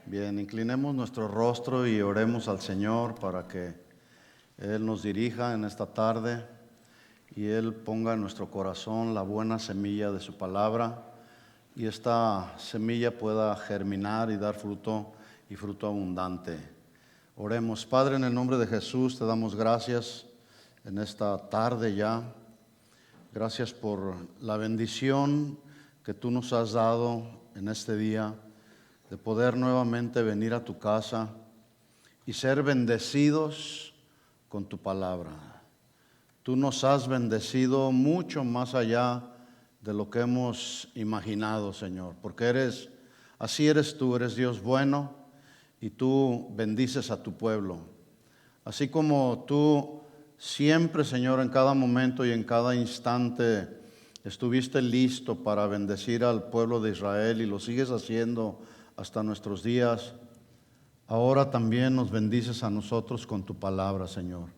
Bien, inclinemos nuestro rostro y oremos al Señor para que Él nos dirija en esta tarde y Él ponga en nuestro corazón la buena semilla de su palabra y esta semilla pueda germinar y dar fruto y fruto abundante. Oremos. Padre, en el nombre de Jesús te damos gracias en esta tarde ya. Gracias por la bendición que tú nos has dado en este día, de poder nuevamente venir a tu casa y ser bendecidos con tu palabra. Tú nos has bendecido mucho más allá de lo que hemos imaginado, Señor, porque así eres tú, eres Dios bueno y tú bendices a tu pueblo. Así como tú siempre, Señor, en cada momento y en cada instante estuviste listo para bendecir al pueblo de Israel y lo sigues haciendo hasta nuestros días, ahora también nos bendices a nosotros con tu palabra, Señor.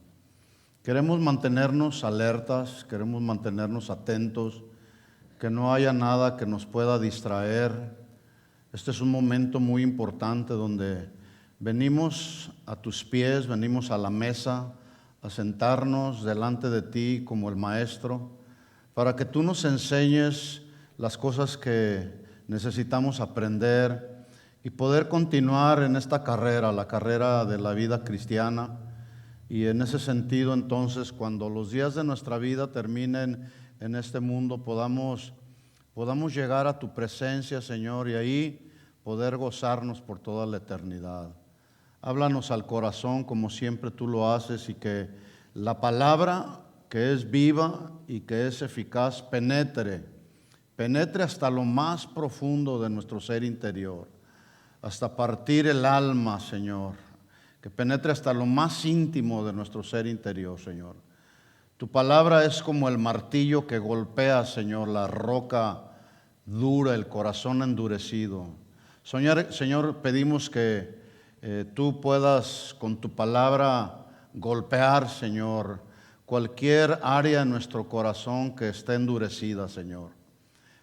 Queremos mantenernos alertas, queremos mantenernos atentos, que no haya nada que nos pueda distraer. Este es un momento muy importante donde venimos a tus pies, venimos a la mesa, a sentarnos delante de ti como el Maestro, para que tú nos enseñes las cosas que necesitamos aprender y poder continuar en esta carrera, la carrera de la vida cristiana. Y en ese sentido, entonces, cuando los días de nuestra vida terminen en este mundo, podamos llegar a tu presencia, Señor, y ahí poder gozarnos por toda la eternidad. Háblanos al corazón como siempre tú lo haces y que la palabra que es viva y que es eficaz penetre hasta lo más profundo de nuestro ser interior, hasta partir el alma, Señor, que penetre hasta lo más íntimo de nuestro ser interior, Señor. Tu palabra es como el martillo que golpea, Señor, la roca dura, el corazón endurecido. Señor, pedimos que tú puedas con tu palabra golpear, Señor, cualquier área en nuestro corazón que esté endurecida, Señor.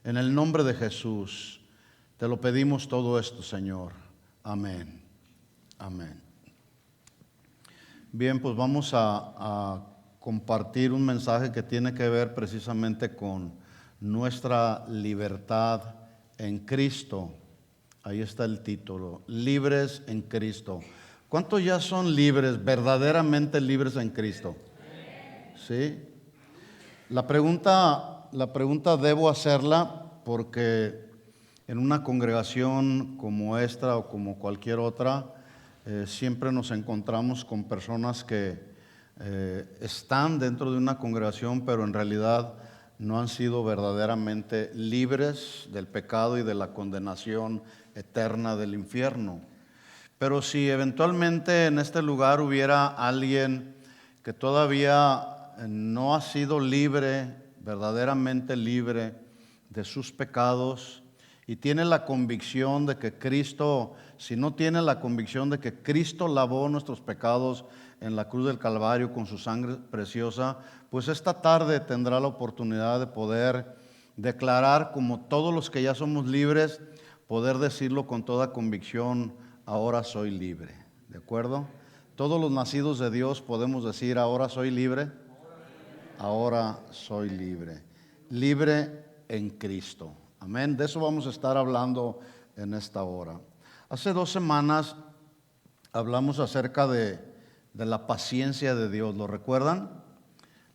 En el nombre de Jesús, te lo pedimos todo esto, Señor. Amén. Amén. Bien, pues vamos a compartir un mensaje que tiene que ver precisamente con nuestra libertad en Cristo. Ahí está el título, Libres en Cristo. ¿Cuántos ya son libres, verdaderamente libres en Cristo? ¿Sí? La pregunta debo hacerla porque en una congregación como esta o como cualquier otra, siempre nos encontramos con personas que están dentro de una congregación, pero en realidad no han sido verdaderamente libres del pecado y de la condenación eterna del infierno. Pero si eventualmente en este lugar hubiera alguien que todavía no ha sido libre, verdaderamente libre de sus pecados, y tiene la convicción de que Cristo, si no tiene la convicción de que Cristo lavó nuestros pecados en la cruz del Calvario con su sangre preciosa, pues esta tarde tendrá la oportunidad de poder declarar, como todos los que ya somos libres, poder decirlo con toda convicción: ahora soy libre. ¿De acuerdo? Todos los nacidos de Dios podemos decir: ahora soy libre. Ahora soy libre. Libre en Cristo. Amén. De eso vamos a estar hablando en esta hora. Hace 2 semanas hablamos acerca de la paciencia de Dios. ¿Lo recuerdan?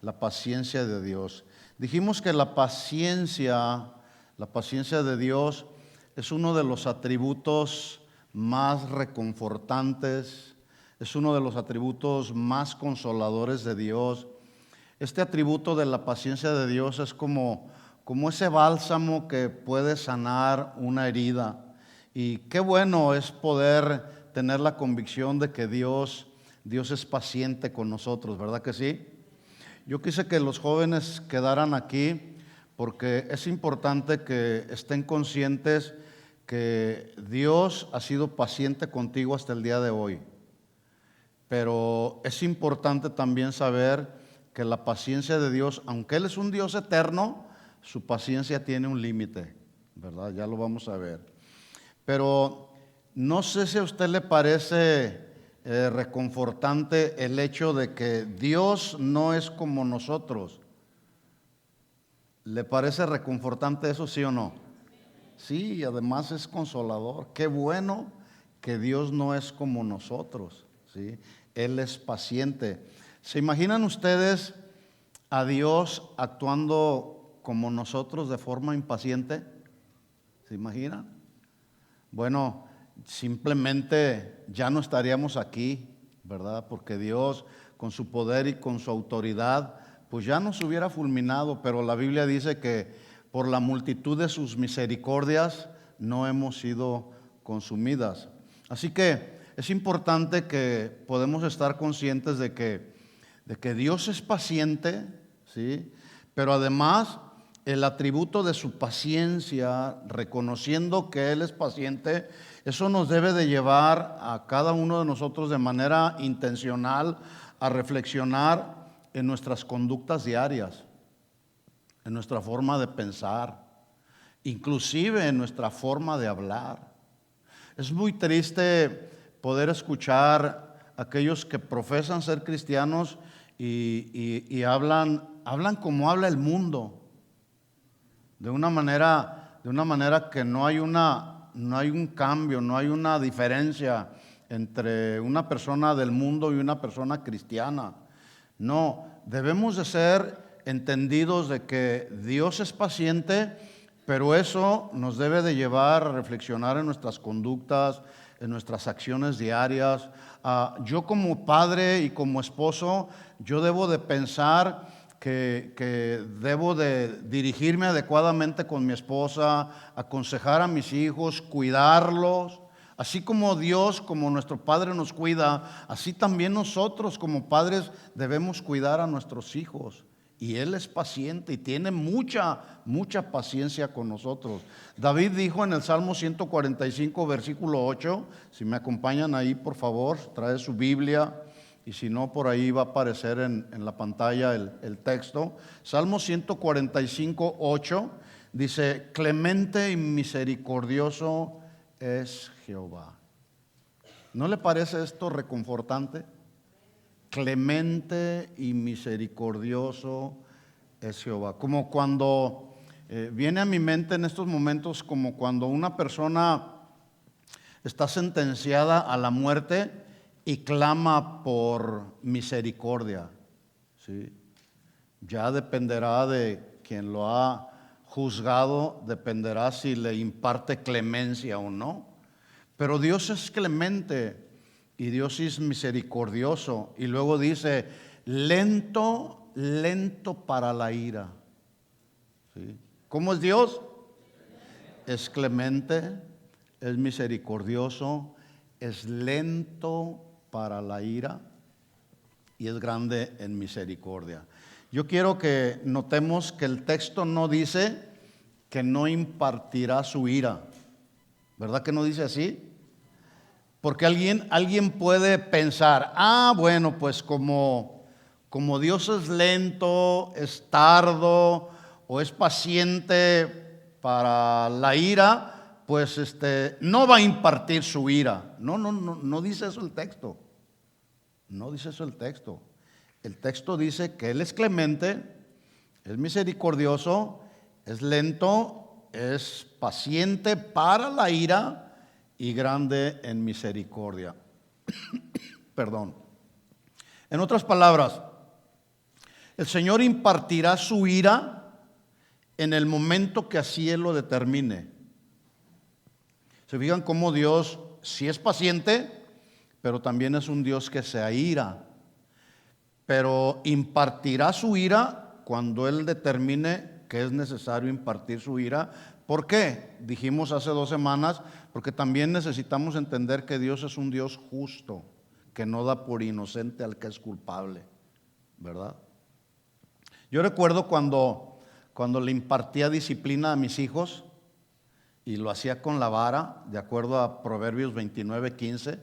La paciencia de Dios. Dijimos que la paciencia de Dios es uno de los atributos más reconfortantes, es uno de los atributos más consoladores de Dios. Este atributo de la paciencia de Dios es como ese bálsamo que puede sanar una herida. Y qué bueno es poder tener la convicción de que Dios es paciente con nosotros, ¿verdad que sí? Yo quise que los jóvenes quedaran aquí porque es importante que estén conscientes que Dios ha sido paciente contigo hasta el día de hoy. Pero es importante también saber que la paciencia de Dios, aunque Él es un Dios eterno, su paciencia tiene un límite, ¿verdad? Ya lo vamos a ver. Pero no sé si a usted le parece reconfortante el hecho de que Dios no es como nosotros. ¿Le parece reconfortante eso, sí o no? Sí, y además es consolador. Qué bueno que Dios no es como nosotros, ¿sí? Él es paciente. ¿Se imaginan ustedes a Dios actuando como nosotros de forma impaciente? ¿Se imaginan? Bueno, simplemente ya no estaríamos aquí, ¿verdad? Porque Dios, con su poder y con su autoridad, pues ya nos hubiera fulminado, pero la Biblia dice que por la multitud de sus misericordias no hemos sido consumidas. Así que es importante que podemos estar conscientes de que Dios es paciente, ¿sí? Pero además el atributo de su paciencia, reconociendo que Él es paciente, eso nos debe de llevar a cada uno de nosotros de manera intencional a reflexionar en nuestras conductas diarias, en nuestra forma de pensar, inclusive en nuestra forma de hablar. Es muy triste poder escuchar a aquellos que profesan ser cristianos y hablan como habla el mundo. De una manera que no hay un cambio, no hay una diferencia entre una persona del mundo y una persona cristiana. No, debemos de ser entendidos de que Dios es paciente, pero eso nos debe de llevar a reflexionar en nuestras conductas, en nuestras acciones diarias. Yo como padre y como esposo, yo debo de pensar que debo de dirigirme adecuadamente con mi esposa, aconsejar a mis hijos, cuidarlos. Así como Dios, como nuestro Padre nos cuida, así también nosotros como padres debemos cuidar a nuestros hijos. Y Él es paciente y tiene mucha paciencia con nosotros. David dijo en el Salmo 145, versículo 8, si me acompañan ahí por favor, trae su Biblia. Y si no, por ahí va a aparecer en la pantalla el texto. Salmo 145, 8 dice: clemente y misericordioso es Jehová. ¿No le parece esto reconfortante? Clemente y misericordioso es Jehová. Como cuando viene a mi mente en estos momentos, como cuando una persona está sentenciada a la muerte y clama por misericordia, ¿sí? Ya dependerá de quien lo ha juzgado, dependerá si le imparte clemencia o no. Pero Dios es clemente y Dios es misericordioso. Y luego dice, lento para la ira, ¿sí? ¿Cómo es Dios? Es clemente, es misericordioso, es lento para la ira y es grande en misericordia. Yo quiero que notemos que el texto no dice que no impartirá su ira. ¿Verdad que no dice así? Porque alguien puede pensar, bueno, pues como Dios es lento, es tardo o es paciente para la ira, pues no va a impartir su ira. No dice eso el texto. No dice eso el texto. El texto dice que Él es clemente, es misericordioso, es lento, es paciente para la ira y grande en misericordia. Perdón. En otras palabras, el Señor impartirá su ira en el momento que así Él lo determine. Se fijan cómo Dios sí es paciente, pero también es un Dios que se aira. Pero impartirá su ira cuando Él determine que es necesario impartir su ira. ¿Por qué? Dijimos hace 2 semanas, porque también necesitamos entender que Dios es un Dios justo, que no da por inocente al que es culpable, ¿verdad? Yo recuerdo cuando le impartía disciplina a mis hijos y lo hacía con la vara, de acuerdo a Proverbios 29:15.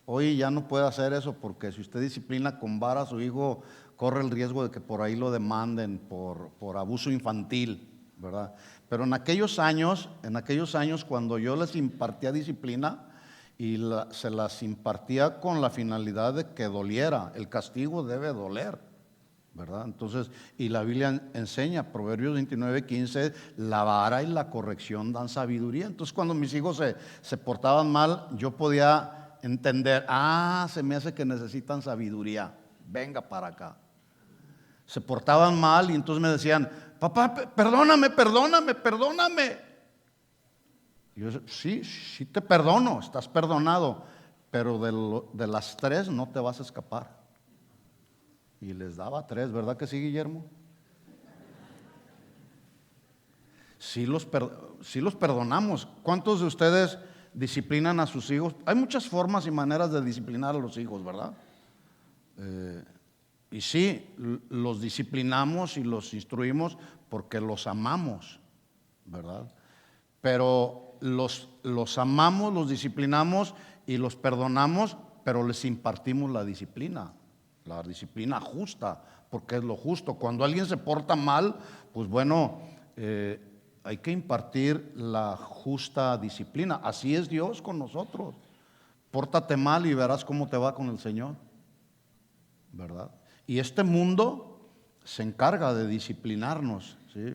Hoy ya no puede hacer eso porque si usted disciplina con vara a su hijo, corre el riesgo de que por ahí lo demanden por abuso infantil, ¿verdad? Pero en aquellos años cuando yo les impartía disciplina y se las impartía con la finalidad de que doliera. El castigo debe doler, ¿verdad? Entonces, y la Biblia enseña, Proverbios 29:15, la vara y la corrección dan sabiduría. Entonces, cuando mis hijos se portaban mal, yo podía entender, se me hace que necesitan sabiduría, venga para acá. Se portaban mal y entonces me decían, papá, perdóname. Y yo, sí te perdono, estás perdonado, pero de las 3 no te vas a escapar. Y les daba 3, ¿verdad que sí, Guillermo? Sí los perdonamos. ¿Cuántos de ustedes disciplinan a sus hijos? Hay muchas formas y maneras de disciplinar a los hijos, ¿verdad? Y sí, los disciplinamos y los instruimos porque los amamos, ¿verdad? Pero los amamos, los disciplinamos y los perdonamos, pero les impartimos la disciplina justa, porque es lo justo. Cuando alguien se porta mal, pues bueno, hay que impartir la justa disciplina. Así es Dios con nosotros. Pórtate mal y verás cómo te va con el Señor, ¿verdad? Y este mundo se encarga de disciplinarnos, ¿sí?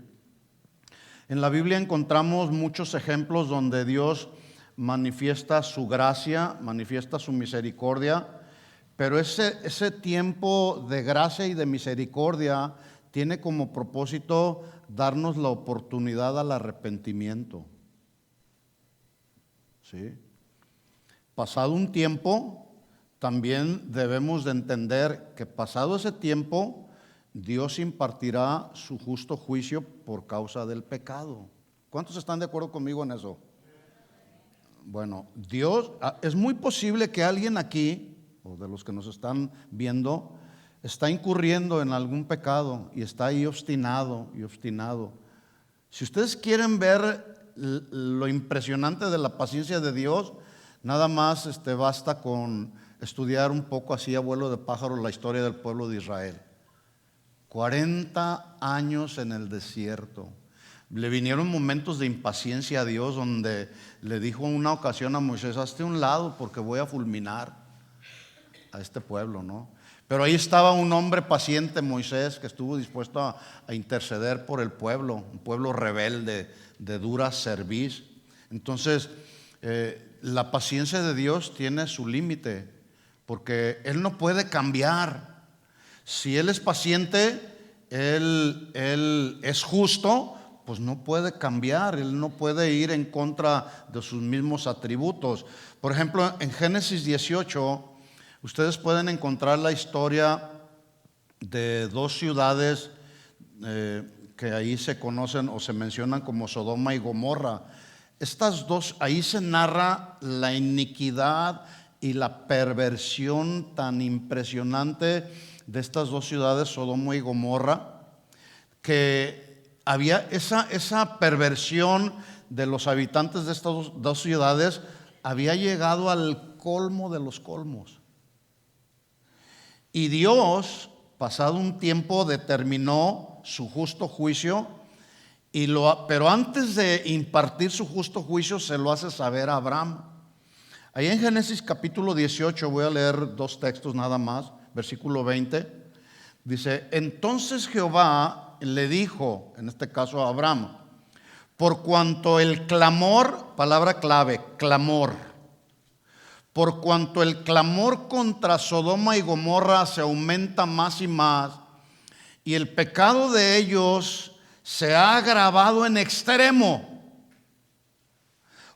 En la Biblia encontramos muchos ejemplos donde Dios manifiesta su gracia, manifiesta su misericordia, pero ese tiempo de gracia y de misericordia tiene como propósito darnos la oportunidad al arrepentimiento, ¿sí? Pasado un tiempo, también debemos de entender que pasado ese tiempo, Dios impartirá su justo juicio por causa del pecado. ¿Cuántos están de acuerdo conmigo en eso? Bueno, Dios, es muy posible que alguien aquí, o de los que nos están viendo, está incurriendo en algún pecado y está ahí obstinado. Si ustedes quieren ver lo impresionante de la paciencia de Dios, nada más basta con estudiar un poco así a vuelo de pájaro la historia del pueblo de Israel. 40 años en el desierto. Le vinieron momentos de impaciencia a Dios, donde le dijo en una ocasión a Moisés: hazte a un lado porque voy a fulminar a este pueblo, ¿no? Pero ahí estaba un hombre paciente, Moisés, que estuvo dispuesto a interceder por el pueblo, un pueblo rebelde, de dura cerviz. Entonces, la paciencia de Dios tiene su límite, porque Él no puede cambiar. Si Él es paciente, Él es justo, pues no puede cambiar, Él no puede ir en contra de sus mismos atributos. Por ejemplo, en Génesis 18, ustedes pueden encontrar la historia de 2 ciudades que ahí se conocen o se mencionan como Sodoma y Gomorra. Estas 2, ahí se narra la iniquidad y la perversión tan impresionante de estas 2 ciudades, Sodoma y Gomorra, que había esa perversión de los habitantes de estas 2 ciudades, había llegado al colmo de los colmos. Y Dios, pasado un tiempo, determinó su justo juicio, pero antes de impartir su justo juicio se lo hace saber a Abraham. Ahí en Génesis capítulo 18, voy a leer 2 textos nada más. Versículo 20, dice: entonces Jehová le dijo, en este caso a Abraham, por cuanto el clamor, palabra clave, clamor, por cuanto el clamor contra Sodoma y Gomorra se aumenta más y más, y el pecado de ellos se ha agravado en extremo.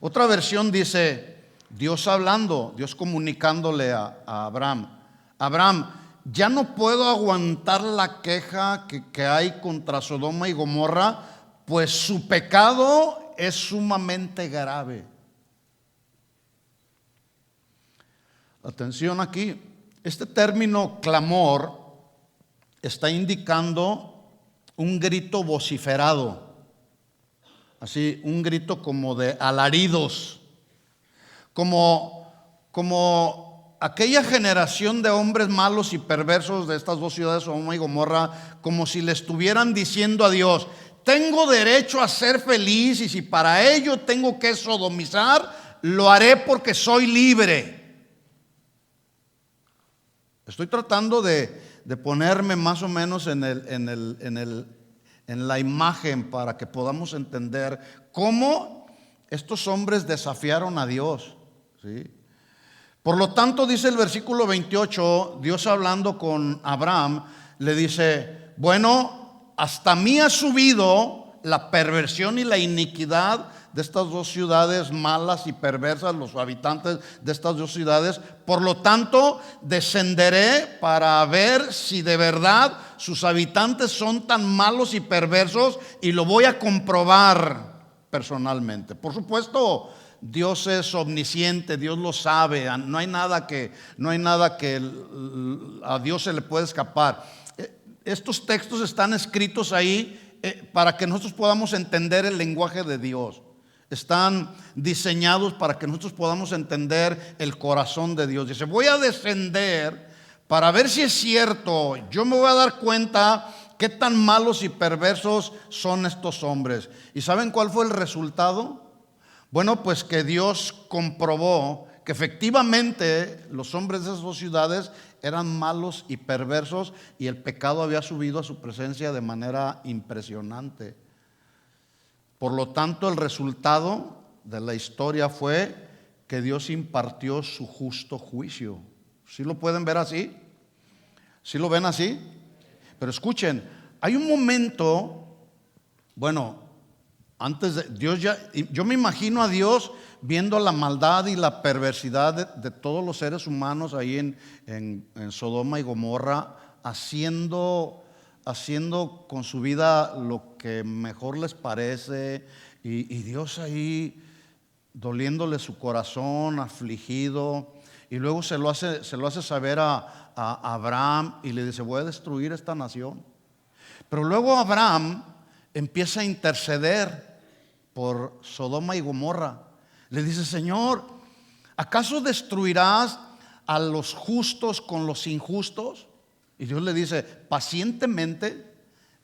Otra versión dice, Dios hablando, Dios comunicándole a Abraham: Abraham, ya no puedo aguantar la queja que hay contra Sodoma y Gomorra, pues su pecado es sumamente grave. Atención aquí, este término clamor está indicando un grito vociferado, así, un grito como de alaridos, como aquella generación de hombres malos y perversos de estas 2 ciudades, Sodoma y Gomorra, como si le estuvieran diciendo a Dios: tengo derecho a ser feliz, y si para ello tengo que sodomizar, lo haré porque soy libre. Estoy tratando de ponerme más o menos en la imagen para que podamos entender cómo estos hombres desafiaron a Dios, ¿sí? Por lo tanto, dice el versículo 28, Dios hablando con Abraham, le dice: bueno, hasta mí ha subido la perversión y la iniquidad de estas dos ciudades malas y perversas, los habitantes de estas dos ciudades. Por lo tanto, descenderé para ver si de verdad sus habitantes son tan malos y perversos, y lo voy a comprobar personalmente. Por supuesto, Dios es omnisciente, Dios lo sabe, no hay nada que a Dios se le puede escapar. Estos textos están escritos ahí para que nosotros podamos entender el lenguaje de Dios. Están diseñados para que nosotros podamos entender el corazón de Dios. Dice: voy a descender para ver si es cierto. Yo me voy a dar cuenta qué tan malos y perversos son estos hombres. ¿Y saben cuál fue el resultado? Bueno, pues que Dios comprobó que efectivamente los hombres de esas dos ciudades eran malos y perversos, y el pecado había subido a su presencia de manera impresionante. Por lo tanto, el resultado de la historia fue que Dios impartió su justo juicio. ¿Sí lo pueden ver así? ¿Sí lo ven así? Pero escuchen, hay un momento, bueno, antes de Dios, yo me imagino a Dios viendo la maldad y la perversidad de todos los seres humanos ahí en Sodoma y Gomorra, haciendo con su vida lo que mejor les parece, y Dios ahí doliéndole su corazón, afligido, y luego se lo hace saber a Abraham, y le dice: voy a destruir esta nación. Pero luego Abraham empieza a interceder por Sodoma y Gomorra. Le dice: Señor, ¿acaso destruirás a los justos con los injustos? Y Dios le dice, pacientemente,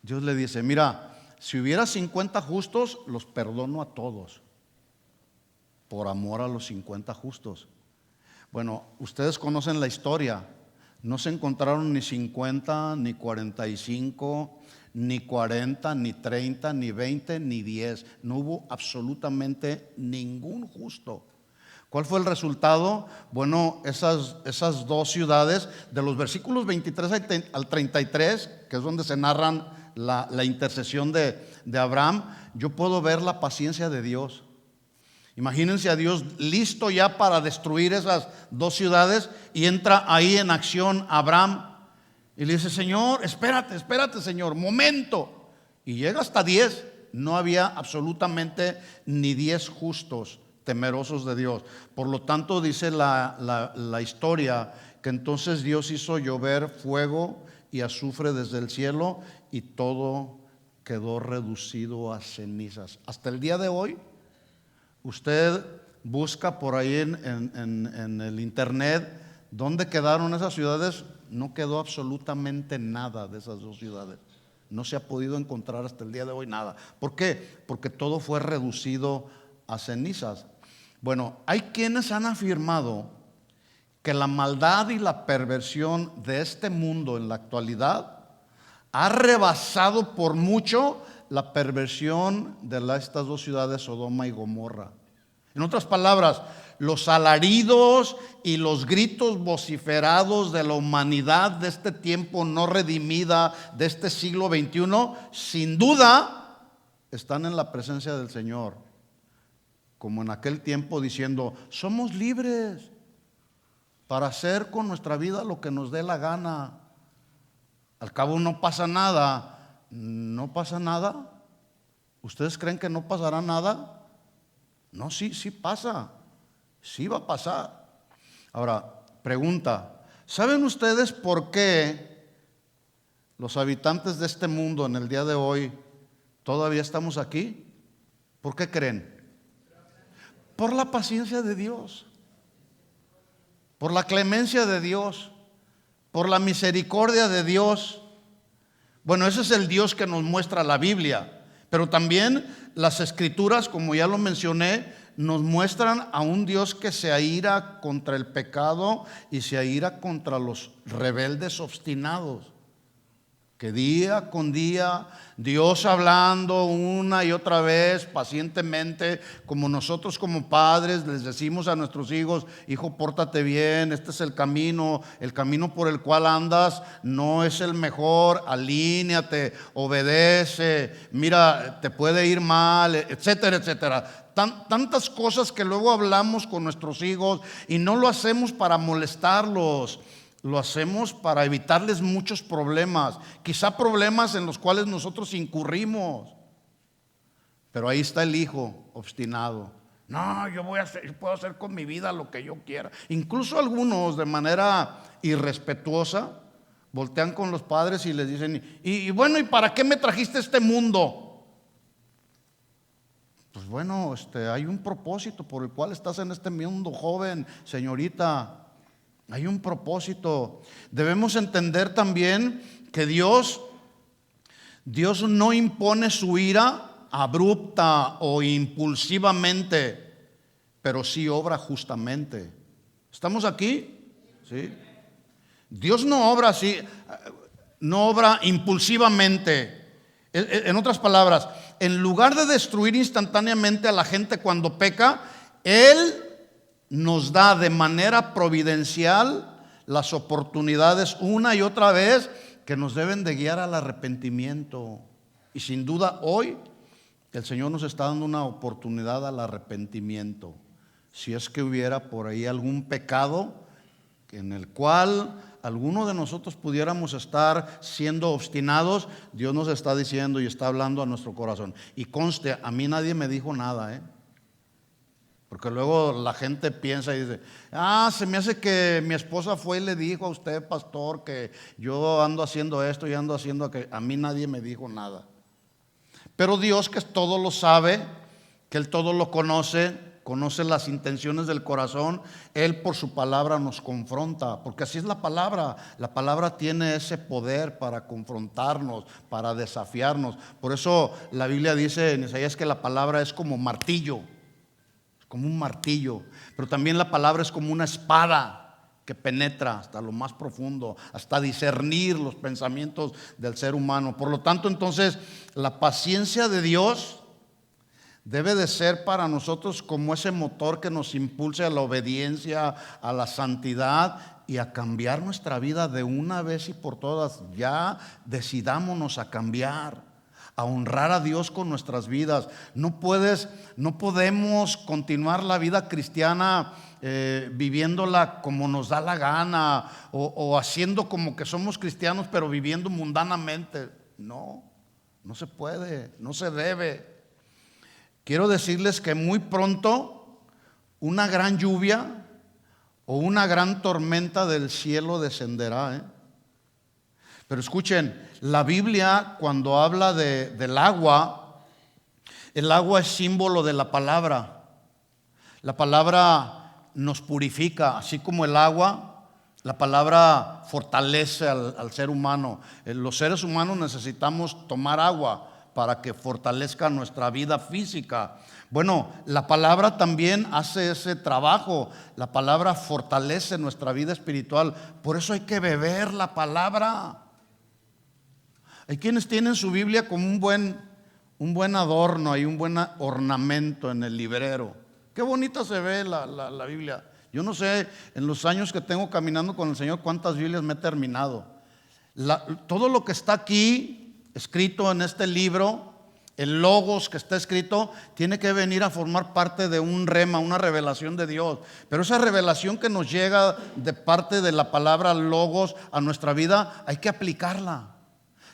Dios le dice: mira, si hubiera 50 justos, los perdono a todos, por amor a los 50 justos. Bueno, ustedes conocen la historia. No se encontraron ni 50, ni 45, ni 40, ni 30, ni 20, ni 10. No hubo absolutamente ningún justo. ¿Cuál fue el resultado? Bueno, esas dos ciudades, de los versículos 23 al 33, que es donde se narran la intercesión de Abraham, yo puedo ver la paciencia de Dios. Imagínense a Dios listo ya para destruir esas dos ciudades, y entra ahí en acción Abraham y le dice: Señor, espérate Señor, momento. Y llega hasta 10. No había absolutamente ni 10 justos temerosos de Dios. Por lo tanto, dice la historia que entonces Dios hizo llover fuego y azufre desde el cielo, y todo quedó reducido a cenizas. Hasta el día de hoy, usted busca por ahí en el internet dónde quedaron esas ciudades. No quedó absolutamente nada de esas dos ciudades. No se ha podido encontrar hasta el día de hoy nada. ¿Por qué? Porque todo fue reducido a cenizas. Bueno, hay quienes han afirmado que la maldad y la perversión de este mundo en la actualidad ha rebasado por mucho la perversión de estas dos ciudades, Sodoma y Gomorra. En otras palabras, los alaridos y los gritos vociferados de la humanidad de este tiempo no redimida, de este siglo XXI, sin duda están en la presencia del Señor, como en aquel tiempo, diciendo: somos libres para hacer con nuestra vida lo que nos dé la gana. Al cabo no pasa nada. ¿No pasa nada? ¿Ustedes creen que no pasará nada? No, sí pasa. Sí va a pasar. Ahora, pregunta: ¿saben ustedes por qué los habitantes de este mundo en el día de hoy todavía estamos aquí? ¿Por qué creen? Por la paciencia de Dios, por la clemencia de Dios, por la misericordia de Dios. Bueno, ese es el Dios que nos muestra la Biblia, pero también las Escrituras, como ya lo mencioné, nos muestran a un Dios que se aira contra el pecado y se aira contra los rebeldes obstinados. Que día con día Dios hablando una y otra vez pacientemente, como nosotros como padres les decimos a nuestros hijos: hijo, pórtate bien, este es el camino por el cual andas no es el mejor, alíneate, obedece, mira, te puede ir mal, etcétera, etcétera. Tantas cosas que luego hablamos con nuestros hijos y no lo hacemos para molestarlos. Lo hacemos para evitarles muchos problemas, quizá problemas en los cuales nosotros incurrimos. Pero ahí está el hijo obstinado. No, yo puedo hacer con mi vida lo que yo quiera. Incluso algunos, de manera irrespetuosa, voltean con los padres y les dicen: y bueno, ¿y para qué me trajiste a este mundo? Pues bueno, hay un propósito por el cual estás en este mundo, joven, señorita. Hay un propósito. Debemos entender también que Dios no impone su ira abrupta o impulsivamente, pero sí obra justamente. ¿Estamos aquí? ¿Sí? Dios no obra así, no obra impulsivamente. En otras palabras, en lugar de destruir instantáneamente a la gente cuando peca, Él nos da de manera providencial las oportunidades una y otra vez que nos deben de guiar al arrepentimiento. Y sin duda hoy el Señor nos está dando una oportunidad al arrepentimiento. Si es que hubiera por ahí algún pecado en el cual alguno de nosotros pudiéramos estar siendo obstinados, Dios nos está diciendo y está hablando a nuestro corazón. Y conste, a mí nadie me dijo nada, porque luego la gente piensa y dice: se me hace que mi esposa fue y le dijo a usted, pastor, que yo ando haciendo esto y ando haciendo aquello. A mí nadie me dijo nada. Pero Dios, que todo lo sabe, que Él todo lo conoce las intenciones del corazón, Él por su palabra nos confronta, porque así es la palabra. La palabra tiene ese poder para confrontarnos, para desafiarnos. Por eso la Biblia dice en Isaías que la palabra es como martillo, como un martillo, pero también la palabra es como una espada que penetra hasta lo más profundo, hasta discernir los pensamientos del ser humano. Por lo tanto, entonces, la paciencia de Dios debe de ser para nosotros como ese motor que nos impulse a la obediencia, a la santidad y a cambiar nuestra vida de una vez y por todas. Ya decidámonos a cambiar, a honrar a Dios con nuestras vidas. No podemos continuar la vida cristiana viviéndola como nos da la gana o haciendo como que somos cristianos pero viviendo mundanamente. No se puede, no se debe. Quiero decirles que muy pronto una gran lluvia o una gran tormenta del cielo descenderá, Pero escuchen, la Biblia cuando habla del agua, el agua es símbolo de la palabra. La palabra nos purifica, así como el agua, la palabra fortalece al ser humano. Los seres humanos necesitamos tomar agua para que fortalezca nuestra vida física. Bueno, la palabra también hace ese trabajo. La palabra fortalece nuestra vida espiritual. Por eso hay que beber la palabra. Hay quienes tienen su Biblia como un buen adorno y un buen ornamento en el librero. Qué bonita se ve la Biblia. Yo no sé, en los años que tengo caminando con el Señor, cuántas Biblias me he terminado. Todo lo que está aquí escrito en este libro, el logos que está escrito, tiene que venir a formar parte de un rema, una revelación de Dios. Pero esa revelación que nos llega de parte de la palabra logos a nuestra vida, hay que aplicarla.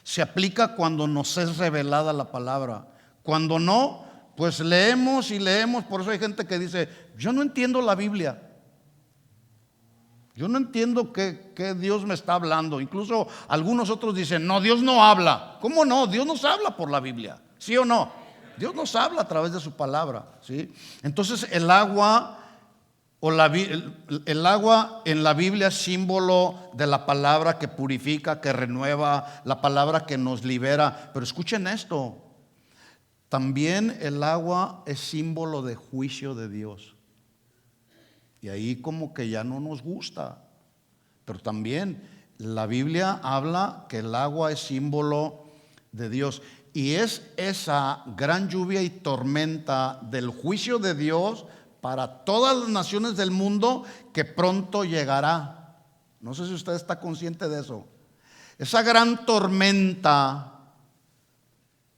Se aplica cuando nos es revelada la palabra. Cuando no, pues leemos y leemos. Por eso hay gente que dice: yo no entiendo la Biblia. Yo no entiendo qué Dios me está hablando. Incluso algunos otros dicen: no, Dios no habla. ¿Cómo no? Dios nos habla por la Biblia, ¿sí o no? Dios nos habla a través de su palabra, ¿sí? Entonces el agua el agua en la Biblia es símbolo de la palabra que purifica, que renueva, la palabra que nos libera. Pero escuchen esto: también el agua es símbolo de juicio de Dios. Y ahí como que ya no nos gusta. Pero también la Biblia habla que el agua es símbolo de Dios. Y es esa gran lluvia y tormenta del juicio de Dios para todas las naciones del mundo que pronto llegará. No sé si usted está consciente de eso. Esa gran tormenta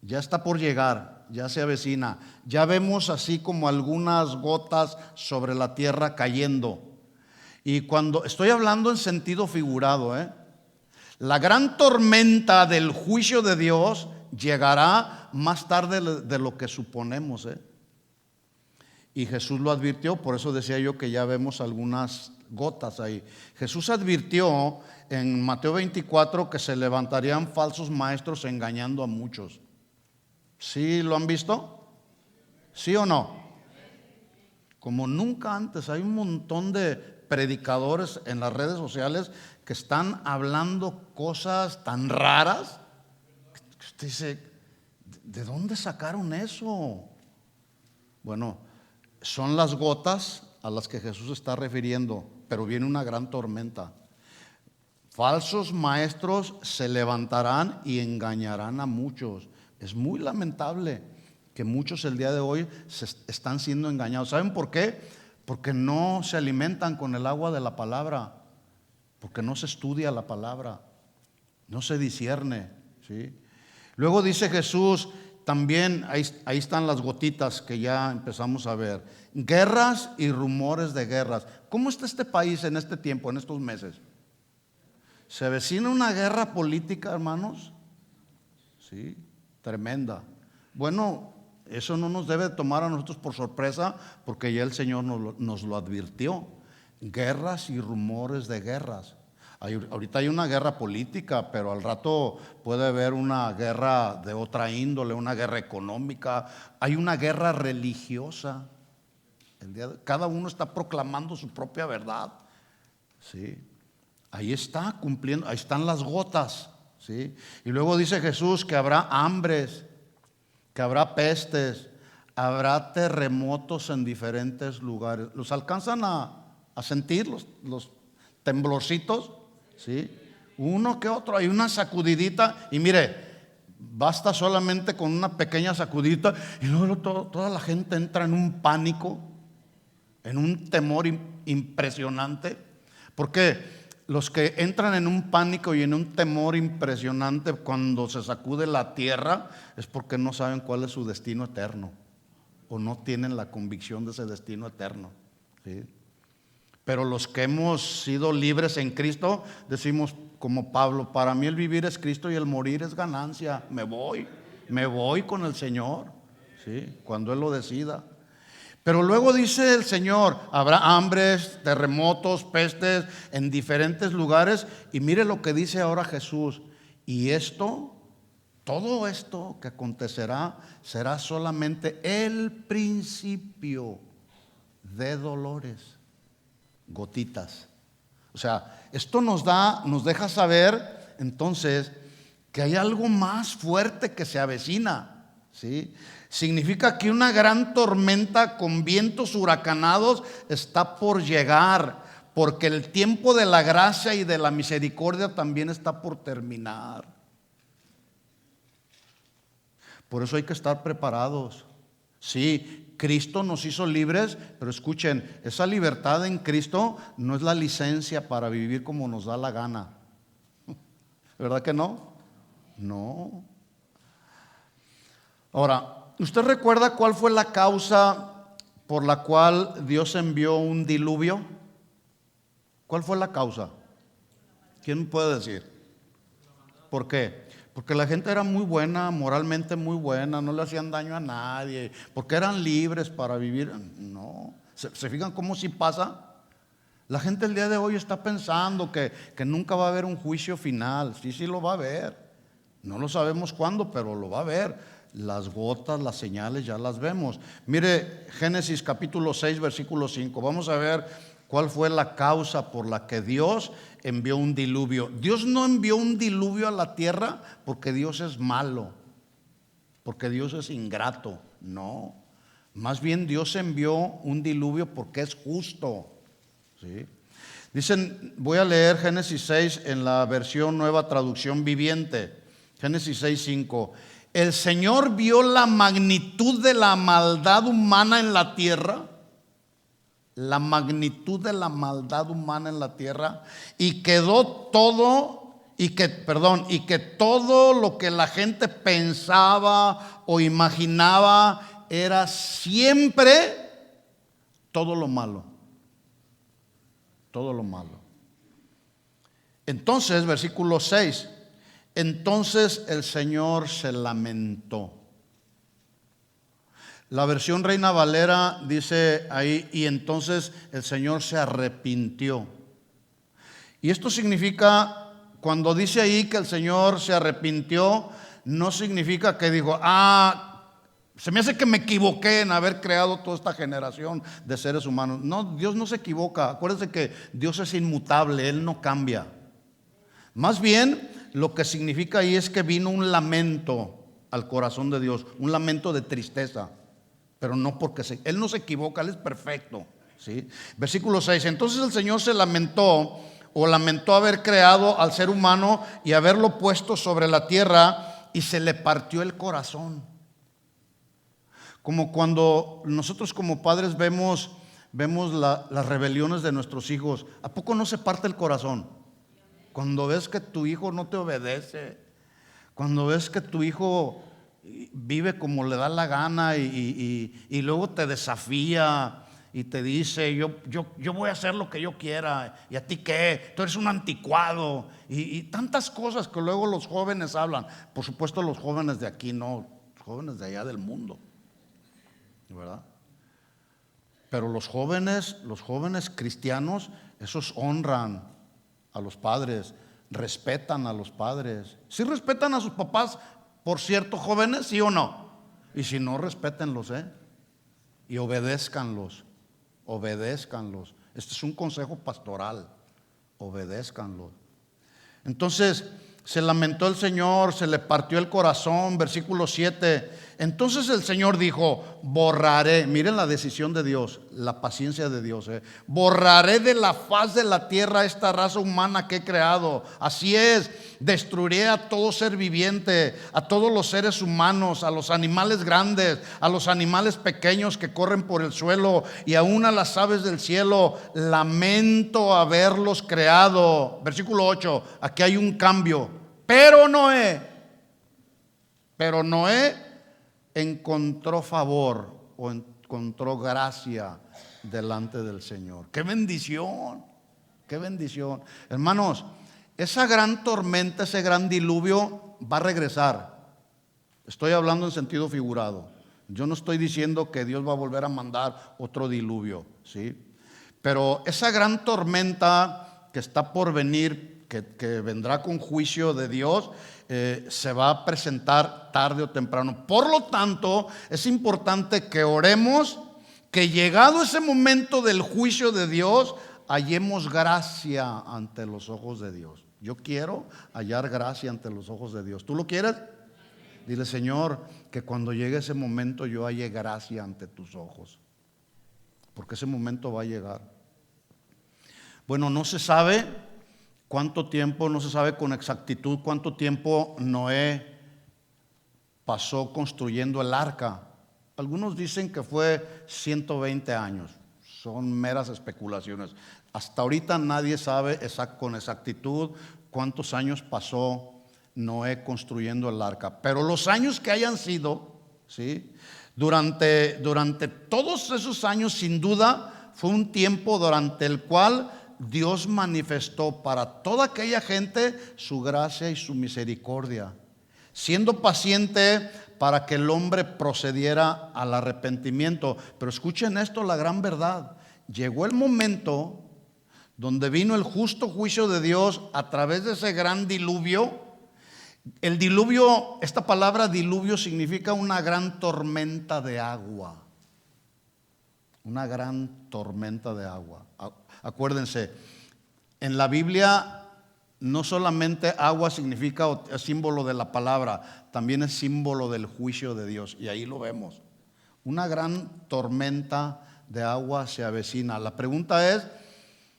ya está por llegar, ya se avecina. Ya vemos así como algunas gotas sobre la tierra cayendo. Y cuando estoy hablando en sentido figurado, la gran tormenta del juicio de Dios llegará más tarde de lo que suponemos. Y Jesús lo advirtió, por eso decía yo que ya vemos algunas gotas ahí. Jesús advirtió en Mateo 24 que se levantarían falsos maestros engañando a muchos. ¿Sí lo han visto? ¿Sí o no? Como nunca antes, hay un montón de predicadores en las redes sociales que están hablando cosas tan raras que usted dice, ¿de dónde sacaron eso? Bueno, son las gotas a las que Jesús está refiriendo, pero viene una gran tormenta. Falsos maestros se levantarán y engañarán a muchos. Es muy lamentable que muchos el día de hoy están siendo engañados. ¿Saben por qué? Porque no se alimentan con el agua de la palabra, porque no se estudia la palabra, no se discierne, ¿sí? Luego dice Jesús, también ahí están las gotitas que ya empezamos a ver. Guerras y rumores de guerras. ¿Cómo está este país en este tiempo, en estos meses? ¿Se avecina una guerra política, hermanos? Sí, tremenda. Bueno, eso no nos debe tomar a nosotros por sorpresa, porque ya el Señor nos lo advirtió. Guerras y rumores de guerras. Ahorita hay una guerra política, pero al rato puede haber una guerra de otra índole, una guerra económica. Hay una guerra religiosa. Cada uno está proclamando su propia verdad. ¿Sí? Ahí está cumpliendo, ahí están las gotas. ¿Sí? Y luego dice Jesús que habrá hambres, que habrá pestes, habrá terremotos en diferentes lugares. ¿Los alcanzan a sentir los temblorcitos? ¿Sí? Uno que otro, hay una sacudidita y mire, basta solamente con una pequeña sacudita y luego toda la gente entra en un pánico, en un temor impresionante. Porque los que entran en un pánico y en un temor impresionante cuando se sacude la tierra es porque no saben cuál es su destino eterno o no tienen la convicción de ese destino eterno. ¿Sí? Pero los que hemos sido libres en Cristo decimos como Pablo, para mí el vivir es Cristo y el morir es ganancia. Me voy con el Señor, ¿sí? Cuando Él lo decida. Pero luego dice el Señor, habrá hambres, terremotos, pestes en diferentes lugares. Y mire lo que dice ahora Jesús. Y todo esto que acontecerá será solamente el principio de dolores. Gotitas. O sea, esto nos deja saber entonces que hay algo más fuerte que se avecina, ¿sí? Significa que una gran tormenta con vientos huracanados está por llegar, porque el tiempo de la gracia y de la misericordia también está por terminar. Por eso hay que estar preparados. Sí, Cristo nos hizo libres, pero escuchen, esa libertad en Cristo no es la licencia para vivir como nos da la gana. ¿Verdad que no? No. Ahora, ¿usted recuerda cuál fue la causa por la cual Dios envió un diluvio? ¿Cuál fue la causa? ¿Quién puede decir? ¿Por qué? Porque la gente era muy buena, moralmente muy buena, no le hacían daño a nadie, porque eran libres para vivir. No, ¿se fijan cómo sí pasa? La gente el día de hoy está pensando que nunca va a haber un juicio final. Sí lo va a haber. No lo sabemos cuándo, pero lo va a haber. Las gotas, las señales ya las vemos. Mire Génesis capítulo 6 versículo 5. Vamos a ver cuál fue la causa por la que Dios envió un diluvio. Dios no envió un diluvio a la tierra porque Dios es malo. porque Dios es ingrato. No, más bien Dios envió un diluvio porque es justo, ¿sí? Dicen, voy a leer Génesis 6 en la versión Nueva Traducción Viviente. Génesis 6:5. El Señor vio la magnitud de la maldad humana en la tierra. La magnitud de la maldad humana en la tierra. Y quedó todo, y que todo lo que la gente pensaba o imaginaba era siempre todo lo malo. Todo lo malo. Entonces, versículo 6. Entonces el Señor se lamentó. La versión Reina Valera dice ahí, y entonces el Señor se arrepintió. Y esto significa, cuando dice ahí que el Señor se arrepintió, no significa que dijo, se me hace que me equivoqué en haber creado toda esta generación de seres humanos. No, Dios no se equivoca. Acuérdense que Dios es inmutable, Él no cambia. Más bien, lo que significa ahí es que vino un lamento al corazón de Dios, un lamento de tristeza, pero no porque Él no se equivoca, Él es perfecto, ¿sí? Versículo 6, entonces el Señor se lamentó haber creado al ser humano y haberlo puesto sobre la tierra, y se le partió el corazón. Como cuando nosotros como padres vemos las rebeliones de nuestros hijos, ¿a poco no se parte el corazón? Cuando ves que tu hijo no te obedece, cuando ves que tu hijo vive como le da la gana y luego te desafía y te dice, yo voy a hacer lo que yo quiera, ¿y a ti qué? Tú eres un anticuado, y tantas cosas que luego los jóvenes hablan. Por supuesto, los jóvenes de aquí no, los jóvenes de allá del mundo, ¿verdad? Pero los jóvenes cristianos, esos honran a los padres, respetan a los padres. ¿Sí respetan a sus papás, por cierto, jóvenes, sí o no? Y si no, respétenlos, y obedézcanlos. Este es un consejo pastoral, obedézcanlos. Entonces se lamentó el Señor, se le partió el corazón. Versículo 7. Entonces el Señor dijo, borraré, miren la decisión de Dios, la paciencia de Dios, borraré de la faz de la tierra esta raza humana que he creado. Así es, destruiré a todo ser viviente, a todos los seres humanos, a los animales grandes, a los animales pequeños que corren por el suelo, y aún a las aves del cielo. Lamento haberlos creado. Versículo 8, aquí hay un cambio. Pero Noé encontró favor o encontró gracia delante del Señor. ¡Qué bendición! ¡Qué bendición! Hermanos, esa gran tormenta, ese gran diluvio va a regresar. Estoy hablando en sentido figurado. Yo no estoy diciendo que Dios va a volver a mandar otro diluvio, ¿sí? Pero esa gran tormenta que está por venir, que vendrá con juicio de Dios, se va a presentar tarde o temprano. Por lo tanto, es importante que oremos, que llegado ese momento del juicio de Dios, hallemos gracia ante los ojos de Dios. Yo quiero hallar gracia ante los ojos de Dios. ¿Tú lo quieres? Dile, Señor, que cuando llegue ese momento yo halle gracia ante tus ojos, porque ese momento va a llegar. Bueno, no se sabe cuánto tiempo, no se sabe con exactitud cuánto tiempo Noé pasó construyendo el arca. Algunos dicen que fue 120 años. Son meras especulaciones. Hasta ahorita nadie sabe con exactitud cuántos años pasó Noé construyendo el arca. Pero los años que hayan sido, ¿sí? Durante todos esos años, sin duda, fue un tiempo durante el cual Dios manifestó para toda aquella gente su gracia y su misericordia, siendo paciente para que el hombre procediera al arrepentimiento. Pero escuchen esto, la gran verdad: llegó el momento donde vino el justo juicio de Dios a través de ese gran diluvio. El diluvio, esta palabra diluvio significa una gran tormenta de agua. Una gran tormenta de agua. Acuérdense, en la Biblia no solamente agua significa o es símbolo de la palabra, también es símbolo del juicio de Dios. Y ahí lo vemos. Una gran tormenta de agua se avecina. La pregunta es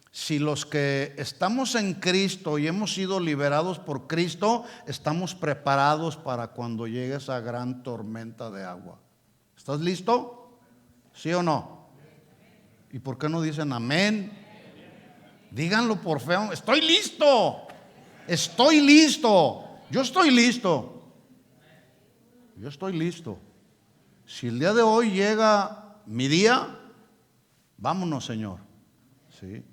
si los que estamos en Cristo y hemos sido liberados por Cristo, estamos preparados para cuando llegue esa gran tormenta de agua. ¿Estás listo? ¿Sí o no? ¿Y por qué no dicen amén? Díganlo por fe. Estoy listo. Estoy listo. Yo estoy listo. Yo estoy listo. Si el día de hoy llega mi día, vámonos, Señor. ¿Sí?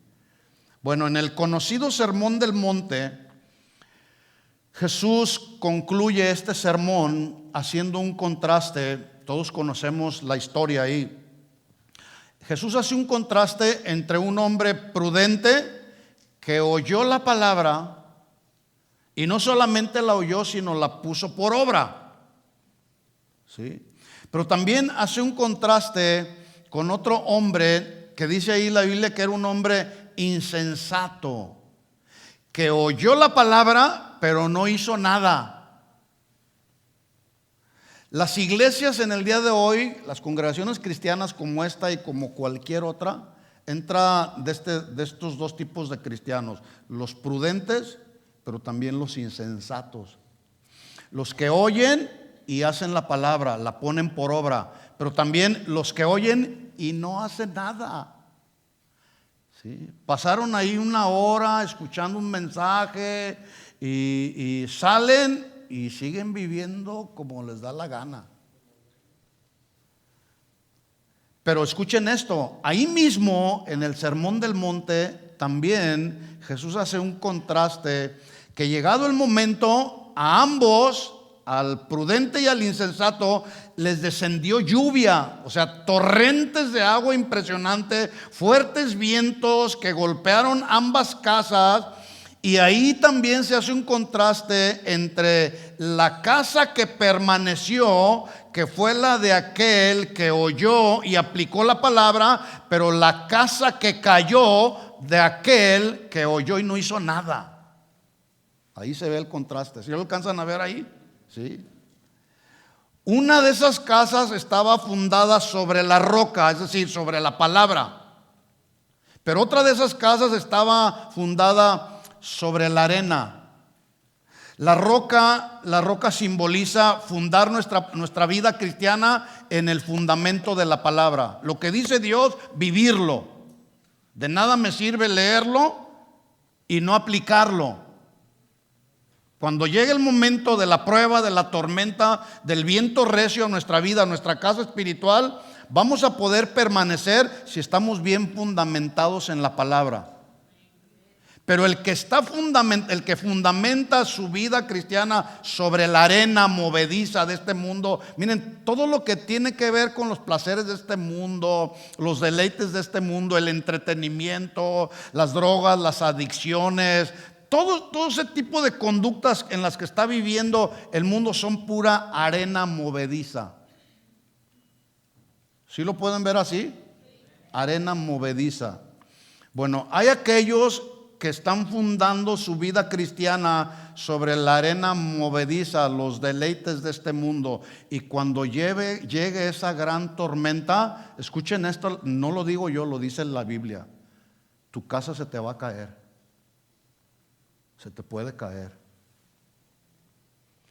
Bueno, en el conocido Sermón del Monte, Jesús concluye este sermón haciendo un contraste. Todos conocemos la historia ahí. Jesús hace un contraste entre un hombre prudente que oyó la palabra y no solamente la oyó, sino la puso por obra. ¿Sí? Pero también hace un contraste con otro hombre que dice ahí la Biblia que era un hombre insensato, que oyó la palabra pero no hizo nada. Las iglesias en el día de hoy, las congregaciones cristianas como esta y como cualquier otra, entra de estos dos tipos de cristianos: los prudentes, pero también los insensatos. Los que oyen y hacen la palabra, la ponen por obra, pero también los que oyen y no hacen nada. ¿Sí? Pasaron ahí una hora escuchando un mensaje y salen y siguen viviendo como les da la gana. Pero escuchen esto, ahí mismo en el Sermón del Monte también Jesús hace un contraste que llegado el momento a ambos, al prudente y al insensato, les descendió lluvia, o sea, torrentes de agua impresionante, fuertes vientos que golpearon ambas casas. Y ahí también se hace un contraste entre la casa que permaneció, que fue la de aquel que oyó y aplicó la palabra, pero la casa que cayó de aquel que oyó y no hizo nada. Ahí se ve el contraste. ¿Sí lo alcanzan a ver ahí? Sí. Una de esas casas estaba fundada sobre la roca, es decir, sobre la palabra. Pero otra de esas casas estaba fundada sobre la arena. La roca simboliza fundar nuestra vida cristiana en el fundamento de la palabra. Lo que dice Dios, vivirlo. De nada me sirve leerlo y no aplicarlo. Cuando llegue el momento de la prueba, de la tormenta, del viento recio a nuestra vida, a nuestra casa espiritual, vamos a poder permanecer si estamos bien fundamentados en la palabra. Pero el que fundamenta su vida cristiana sobre la arena movediza de este mundo, miren, todo lo que tiene que ver con los placeres de este mundo, los deleites de este mundo, el entretenimiento, las drogas, las adicciones, todo ese tipo de conductas en las que está viviendo el mundo son pura arena movediza. ¿Sí lo pueden ver así? Arena movediza. Bueno, hay aquellos que están fundando su vida cristiana sobre la arena movediza, los deleites de este mundo. Y cuando llegue esa gran tormenta, escuchen esto, no lo digo yo, lo dice la Biblia. Tu casa se te va a caer. Se te puede caer.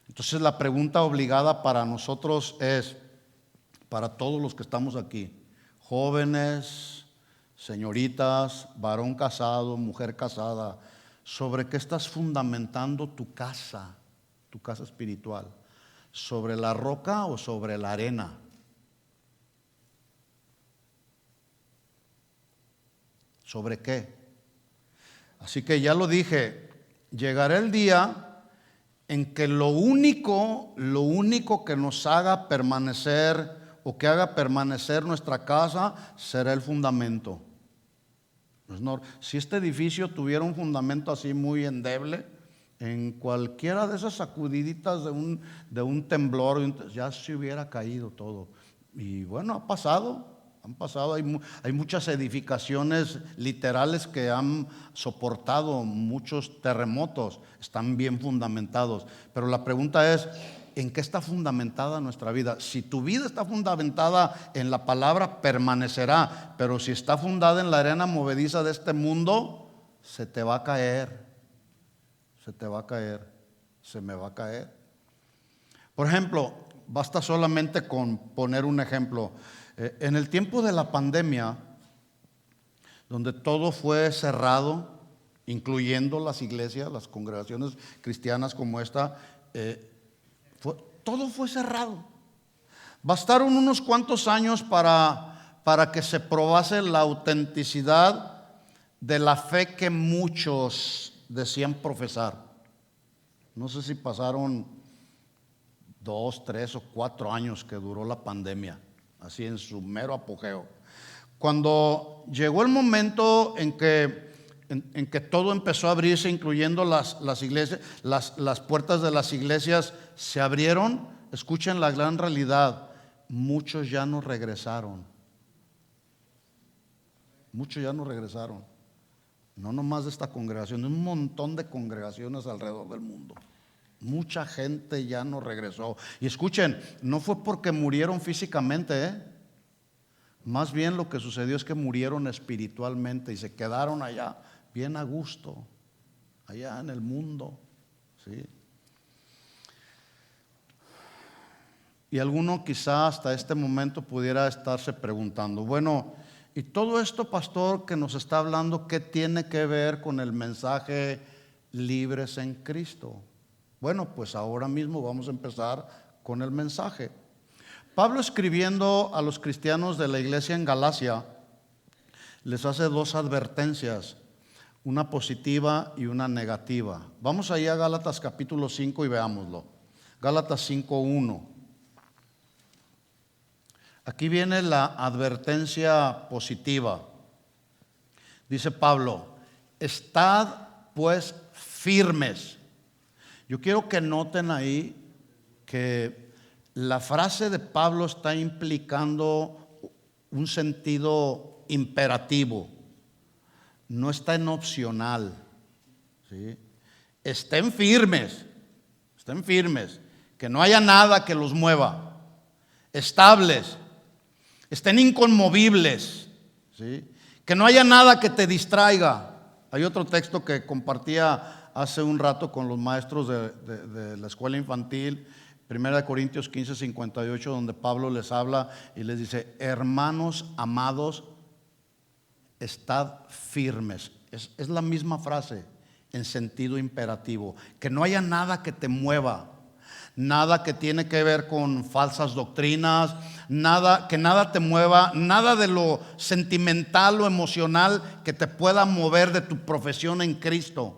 Entonces la pregunta obligada para nosotros es, para todos los que estamos aquí, jóvenes, señoritas, varón casado, mujer casada, ¿sobre qué estás fundamentando tu casa espiritual? ¿Sobre la roca o sobre la arena? ¿Sobre qué? Así que ya lo dije, llegará el día en que lo único que nos haga permanecer o que haga permanecer nuestra casa será el fundamento. Si este edificio tuviera un fundamento así muy endeble, en cualquiera de esas sacudiditas de un temblor ya se hubiera caído todo. Y bueno, ha pasado. Han pasado, hay muchas edificaciones literales que han soportado muchos terremotos, están bien fundamentados. Pero la pregunta es, ¿en qué está fundamentada nuestra vida? Si tu vida está fundamentada en la palabra, permanecerá. Pero si está fundada en la arena movediza de este mundo, se te va a caer. Se te va a caer. Se me va a caer. Por ejemplo, basta solamente con poner un ejemplo. En el tiempo de la pandemia, donde todo fue cerrado, incluyendo las iglesias, las congregaciones cristianas como esta, todo fue cerrado. Bastaron unos cuantos años para que se probase la autenticidad de la fe que muchos decían profesar. No sé si pasaron 2, 3 o 4 años que duró la pandemia, así en su mero apogeo. Cuando llegó el momento en que todo empezó a abrirse, incluyendo las iglesias, las puertas de las iglesias se abrieron, escuchen la gran realidad, muchos ya no regresaron. Muchos ya no regresaron. No nomás de esta congregación, de un montón de congregaciones alrededor del mundo. Mucha gente ya no regresó. Y escuchen, no fue porque murieron físicamente, Más bien lo que sucedió es que murieron espiritualmente y se quedaron allá, bien a gusto, allá en el mundo, ¿sí? Y alguno quizá hasta este momento pudiera estarse preguntando, bueno, ¿y todo esto, pastor, que nos está hablando, qué tiene que ver con el mensaje libres en Cristo? Bueno, pues ahora mismo vamos a empezar con el mensaje. Pablo, escribiendo a los cristianos de la iglesia en Galacia, les hace dos advertencias, una positiva y una negativa. Vamos ahí a Gálatas capítulo 5 y veámoslo. Gálatas 5:1. Aquí viene la advertencia positiva. Dice Pablo, estad pues firmes. Yo quiero que noten ahí que la frase de Pablo está implicando un sentido imperativo, no está en opcional, ¿sí? Estén firmes, que no haya nada que los mueva, estables, estén inconmovibles, ¿sí? Que no haya nada que te distraiga. Hay otro texto que compartía hace un rato con los maestros de la escuela infantil, 1 Corintios 15:58, donde Pablo les habla y les dice, hermanos amados, estad firmes. Es la misma frase en sentido imperativo, que no haya nada que te mueva, nada que tiene que ver con falsas doctrinas, que nada te mueva, nada de lo sentimental o emocional que te pueda mover de tu profesión en Cristo,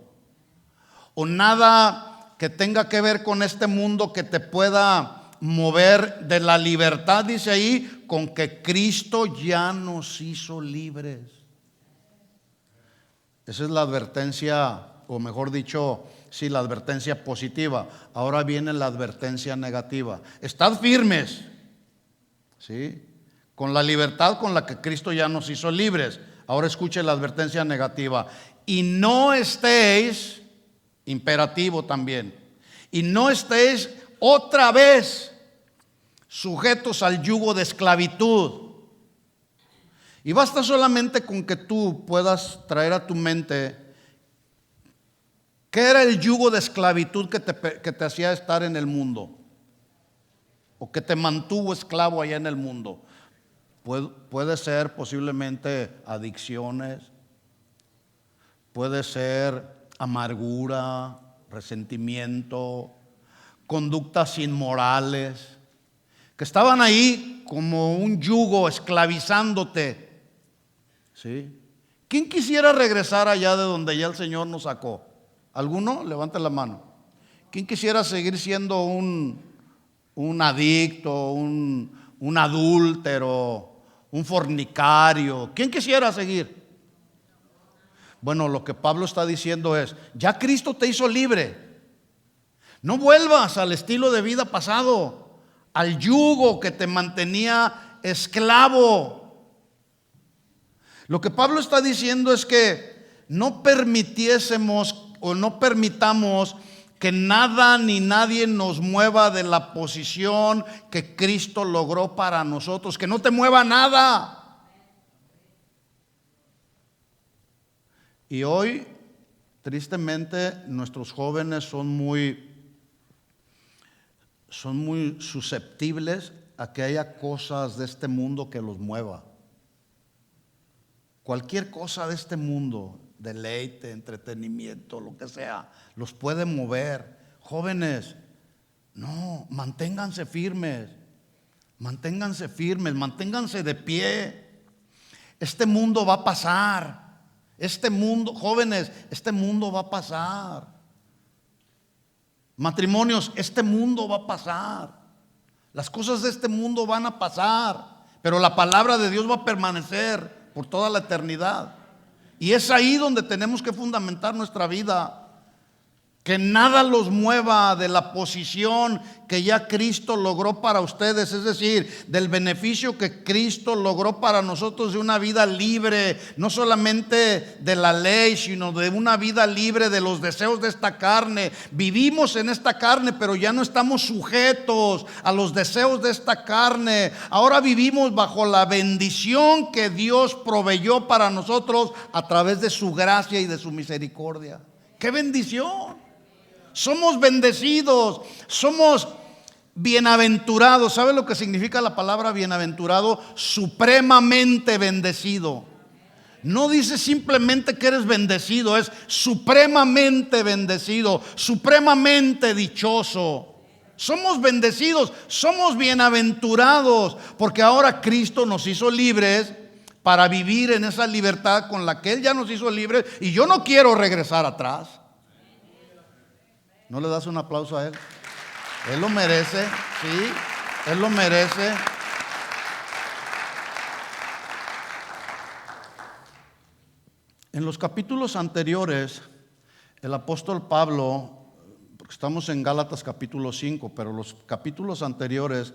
o nada que tenga que ver con este mundo que te pueda mover de la libertad, dice ahí, con que Cristo ya nos hizo libres. Esa es la advertencia, o mejor dicho, sí, la advertencia positiva. Ahora viene la advertencia negativa. Estad firmes, ¿sí? Con la libertad con la que Cristo ya nos hizo libres. Ahora escuche la advertencia negativa. Y no estéis, imperativo también, y no estéis otra vez sujetos al yugo de esclavitud. Y basta solamente con que tú puedas traer a tu mente qué era el yugo de esclavitud que te hacía estar en el mundo, o que te mantuvo esclavo allá en el mundo. Puede ser posiblemente adicciones, puede ser amargura, resentimiento, conductas inmorales, que estaban ahí como un yugo esclavizándote, ¿sí? ¿Quién quisiera regresar allá de donde ya el Señor nos sacó? ¿Alguno? Levante la mano. ¿Quién quisiera seguir siendo un adicto, un adúltero, un fornicario? ¿Quién quisiera seguir? Bueno, lo que Pablo está diciendo es, ya Cristo te hizo libre. No vuelvas al estilo de vida pasado, al yugo que te mantenía esclavo. Lo que Pablo está diciendo es que no permitiésemos o no permitamos que nada ni nadie nos mueva de la posición que Cristo logró para nosotros. Que no te mueva nada. Y hoy, tristemente, nuestros jóvenes son muy susceptibles a que haya cosas de este mundo que los mueva. Cualquier cosa de este mundo, deleite, entretenimiento, lo que sea, los puede mover. Jóvenes, no, manténganse firmes, manténganse de pie. Este mundo va a pasar. Este mundo, jóvenes, este mundo va a pasar. Matrimonios, este mundo va a pasar. Las cosas de este mundo van a pasar, pero la palabra de Dios va a permanecer por toda la eternidad. Y es ahí donde tenemos que fundamentar nuestra vida. Que nada los mueva de la posición que ya Cristo logró para ustedes, es decir, del beneficio que Cristo logró para nosotros de una vida libre, no solamente de la ley, sino de una vida libre de los deseos de esta carne. Vivimos en esta carne, pero ya no estamos sujetos a los deseos de esta carne. Ahora vivimos bajo la bendición que Dios proveyó para nosotros a través de su gracia y de su misericordia. ¡Qué bendición! Somos bendecidos, somos bienaventurados. ¿Sabe lo que significa la palabra bienaventurado? Supremamente bendecido. No dice simplemente que eres bendecido, es supremamente bendecido, supremamente dichoso. Somos bendecidos, somos bienaventurados, porque ahora Cristo nos hizo libres para vivir en esa libertad con la que Él ya nos hizo libres. Y yo no quiero regresar atrás. ¿No le das un aplauso a Él? Él lo merece, sí, Él lo merece. En los capítulos anteriores, el apóstol Pablo, porque estamos en Gálatas capítulo 5, pero los capítulos anteriores,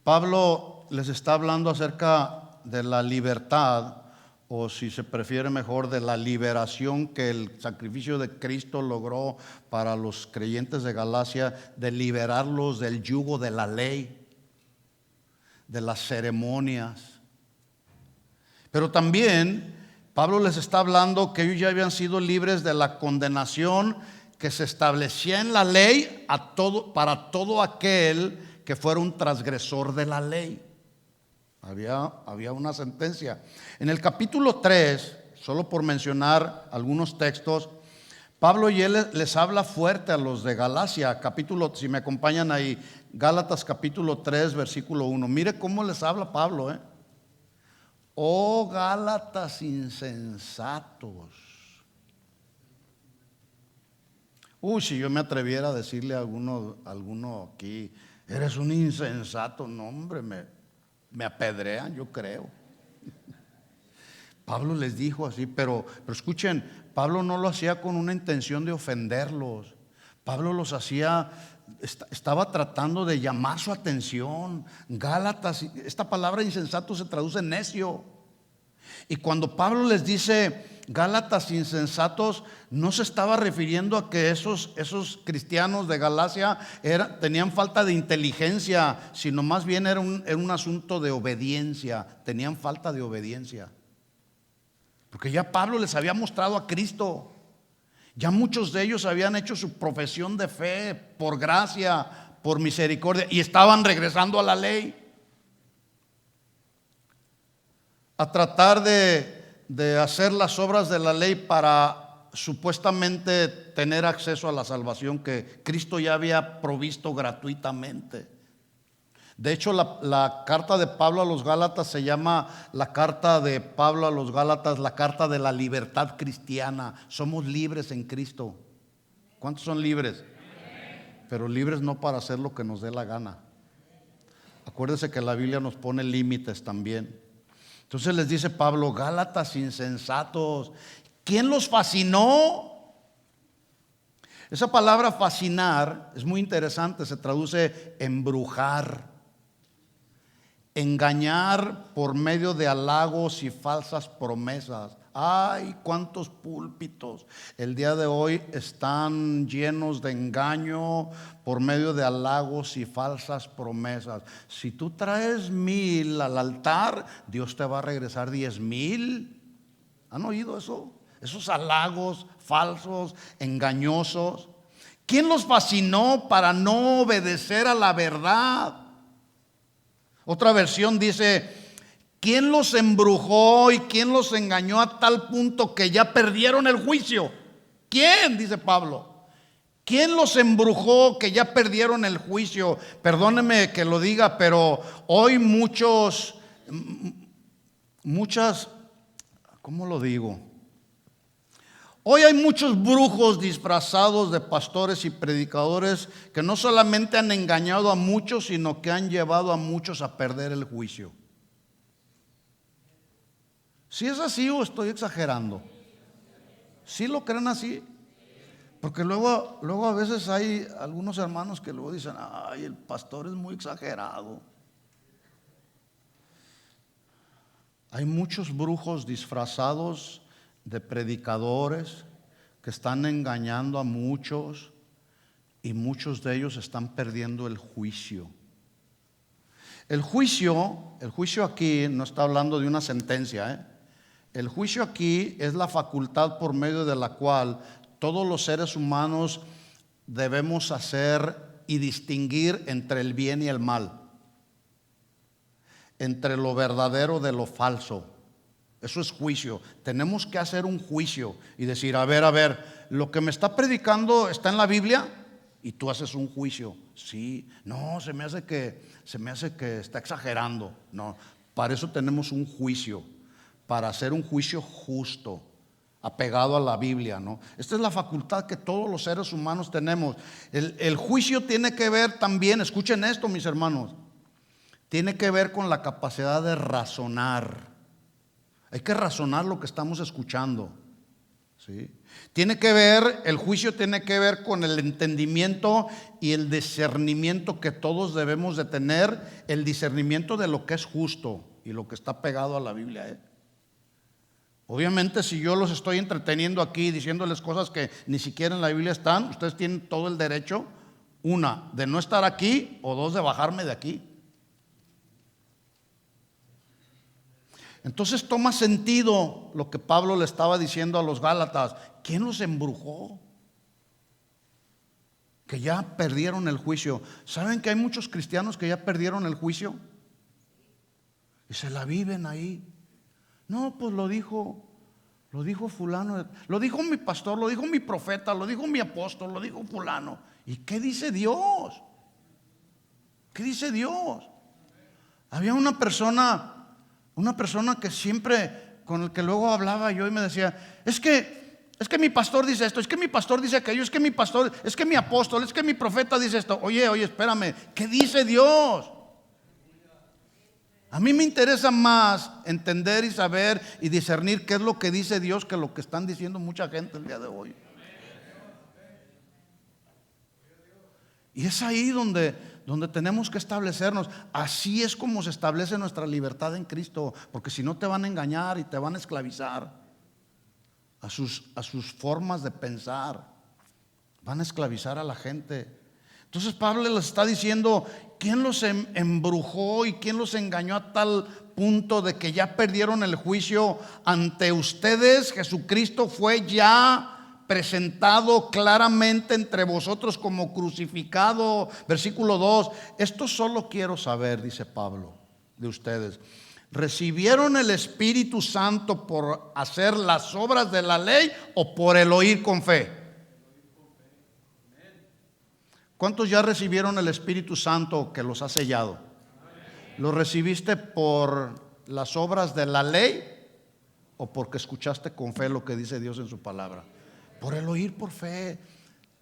Pablo les está hablando acerca de la libertad, o si se prefiere mejor, de la liberación que el sacrificio de Cristo logró para los creyentes de Galacia, de liberarlos del yugo de la ley, de las ceremonias. Pero también Pablo les está hablando que ellos ya habían sido libres de la condenación que se establecía en la ley para todo aquel que fuera un transgresor de la ley. Había una sentencia. En el capítulo 3, solo por mencionar algunos textos, Pablo y él les habla fuerte a los de Galacia. Si me acompañan ahí, Gálatas capítulo 3, versículo 1. Mire cómo les habla Pablo. Oh Gálatas insensatos. Si yo me atreviera a decirle a alguno aquí, eres un insensato, no hombre, me apedrean, yo creo. Pablo les dijo así, pero escuchen, Pablo no lo hacía con una intención de ofenderlos. Pablo los hacía, estaba tratando de llamar su atención. Gálatas, esta palabra insensato se traduce en necio. Y cuando Pablo les dice Gálatas insensatos, no se estaba refiriendo a que esos cristianos de Galacia tenían falta de inteligencia, sino más bien era un asunto de obediencia. Tenían falta de obediencia, porque ya Pablo les había mostrado a Cristo. Ya muchos de ellos habían hecho su profesión de fe por gracia, por misericordia, y estaban regresando a la ley, a tratar de hacer las obras de la ley para supuestamente tener acceso a la salvación que Cristo ya había provisto gratuitamente. De hecho, la carta de Pablo a los Gálatas se llama la carta de Pablo a los Gálatas, la carta de la libertad cristiana. Somos libres en Cristo. ¿Cuántos son libres? Pero libres no para hacer lo que nos dé la gana. Acuérdense que la Biblia nos pone límites también. Entonces les dice Pablo, Gálatas insensatos, ¿quién los fascinó? Esa palabra fascinar es muy interesante, se traduce embrujar. engañar por medio de halagos y falsas promesas. Ay, cuántos púlpitos el día de hoy están llenos de engaño por medio de halagos y falsas promesas. Si tú traes 1,000 al altar, Dios te va a regresar 10,000. ¿Han oído eso? Esos halagos falsos, engañosos. ¿Quién los fascinó para no obedecer a la verdad? Otra versión dice: ¿quién los embrujó y quién los engañó a tal punto que ya perdieron el juicio? ¿Quién? Dice Pablo. ¿Quién los embrujó que ya perdieron el juicio? Perdóneme que lo diga, pero hoy muchas, ¿cómo lo digo? Hoy hay muchos brujos disfrazados de pastores y predicadores que no solamente han engañado a muchos, sino que han llevado a muchos a perder el juicio. ¿Si es así o estoy exagerando? ¿Sí lo creen así? Porque luego a veces hay algunos hermanos que luego dicen: ay, el pastor es muy exagerado. Hay muchos brujos disfrazados de predicadores que están engañando a muchos, y muchos de ellos están perdiendo el juicio. El juicio aquí no está hablando de una sentencia, El juicio aquí es la facultad por medio de la cual todos los seres humanos debemos hacer y distinguir entre el bien y el mal, entre lo verdadero de lo falso. Eso es juicio. Tenemos que hacer un juicio y decir: a ver, lo que me está predicando está en la Biblia, y tú haces un juicio. Sí, no, se me hace que está exagerando. No, para eso tenemos un juicio, para hacer un juicio justo, apegado a la Biblia, ¿no? Esta es la facultad que todos los seres humanos tenemos. El juicio tiene que ver también, escuchen esto, mis hermanos, tiene que ver con la capacidad de razonar. Hay que razonar lo que estamos escuchando, ¿sí? El juicio tiene que ver con el entendimiento y el discernimiento que todos debemos de tener, el discernimiento de lo que es justo y lo que está pegado a la Biblia, Obviamente, si yo los estoy entreteniendo aquí diciéndoles cosas que ni siquiera en la Biblia están, ustedes tienen todo el derecho, una, de no estar aquí, o dos, de bajarme de aquí. Entonces toma sentido lo que Pablo le estaba diciendo a los Gálatas. ¿Quién los embrujó? Que ya perdieron el juicio. ¿Saben que hay muchos cristianos que ya perdieron el juicio? Y se la viven ahí. No, pues lo dijo fulano, lo dijo mi pastor, lo dijo mi profeta, lo dijo mi apóstol, lo dijo fulano. ¿Y qué dice Dios? ¿Qué dice Dios? Había una persona que siempre, con el que luego hablaba yo, y me decía: es que mi pastor dice esto, es que mi pastor dice aquello, es que mi pastor, es que mi apóstol, es que mi profeta dice esto. Oye, espérame, ¿qué dice Dios? A mí me interesa más entender y saber y discernir qué es lo que dice Dios que lo que están diciendo mucha gente el día de hoy. Y es ahí donde tenemos que establecernos. Así es como se establece nuestra libertad en Cristo, porque si no te van a engañar y te van a esclavizar a sus formas de pensar. Van a esclavizar a la gente. Entonces Pablo les está diciendo: ¿quién los embrujó y quién los engañó a tal punto de que ya perdieron el juicio ante ustedes? Jesucristo fue ya presentado claramente entre vosotros como crucificado. Versículo 2: esto solo quiero saber, dice Pablo, de ustedes: ¿recibieron el Espíritu Santo por hacer las obras de la ley o por el oír con fe? ¿Cuántos ya recibieron el Espíritu Santo que los ha sellado? ¿Lo recibiste por las obras de la ley o porque escuchaste con fe lo que dice Dios en su palabra? Por el oír por fe.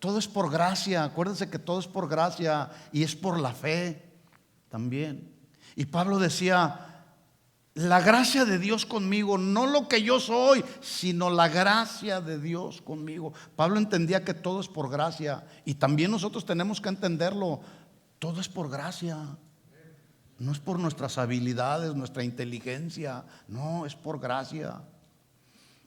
Todo es por gracia. Acuérdense que todo es por gracia y es por la fe también. Y Pablo decía: la gracia de Dios conmigo, no lo que yo soy, sino la gracia de Dios conmigo. Pablo entendía que todo es por gracia, y también nosotros tenemos que entenderlo. Todo es por gracia. No es por nuestras habilidades, nuestra inteligencia, no, es por gracia.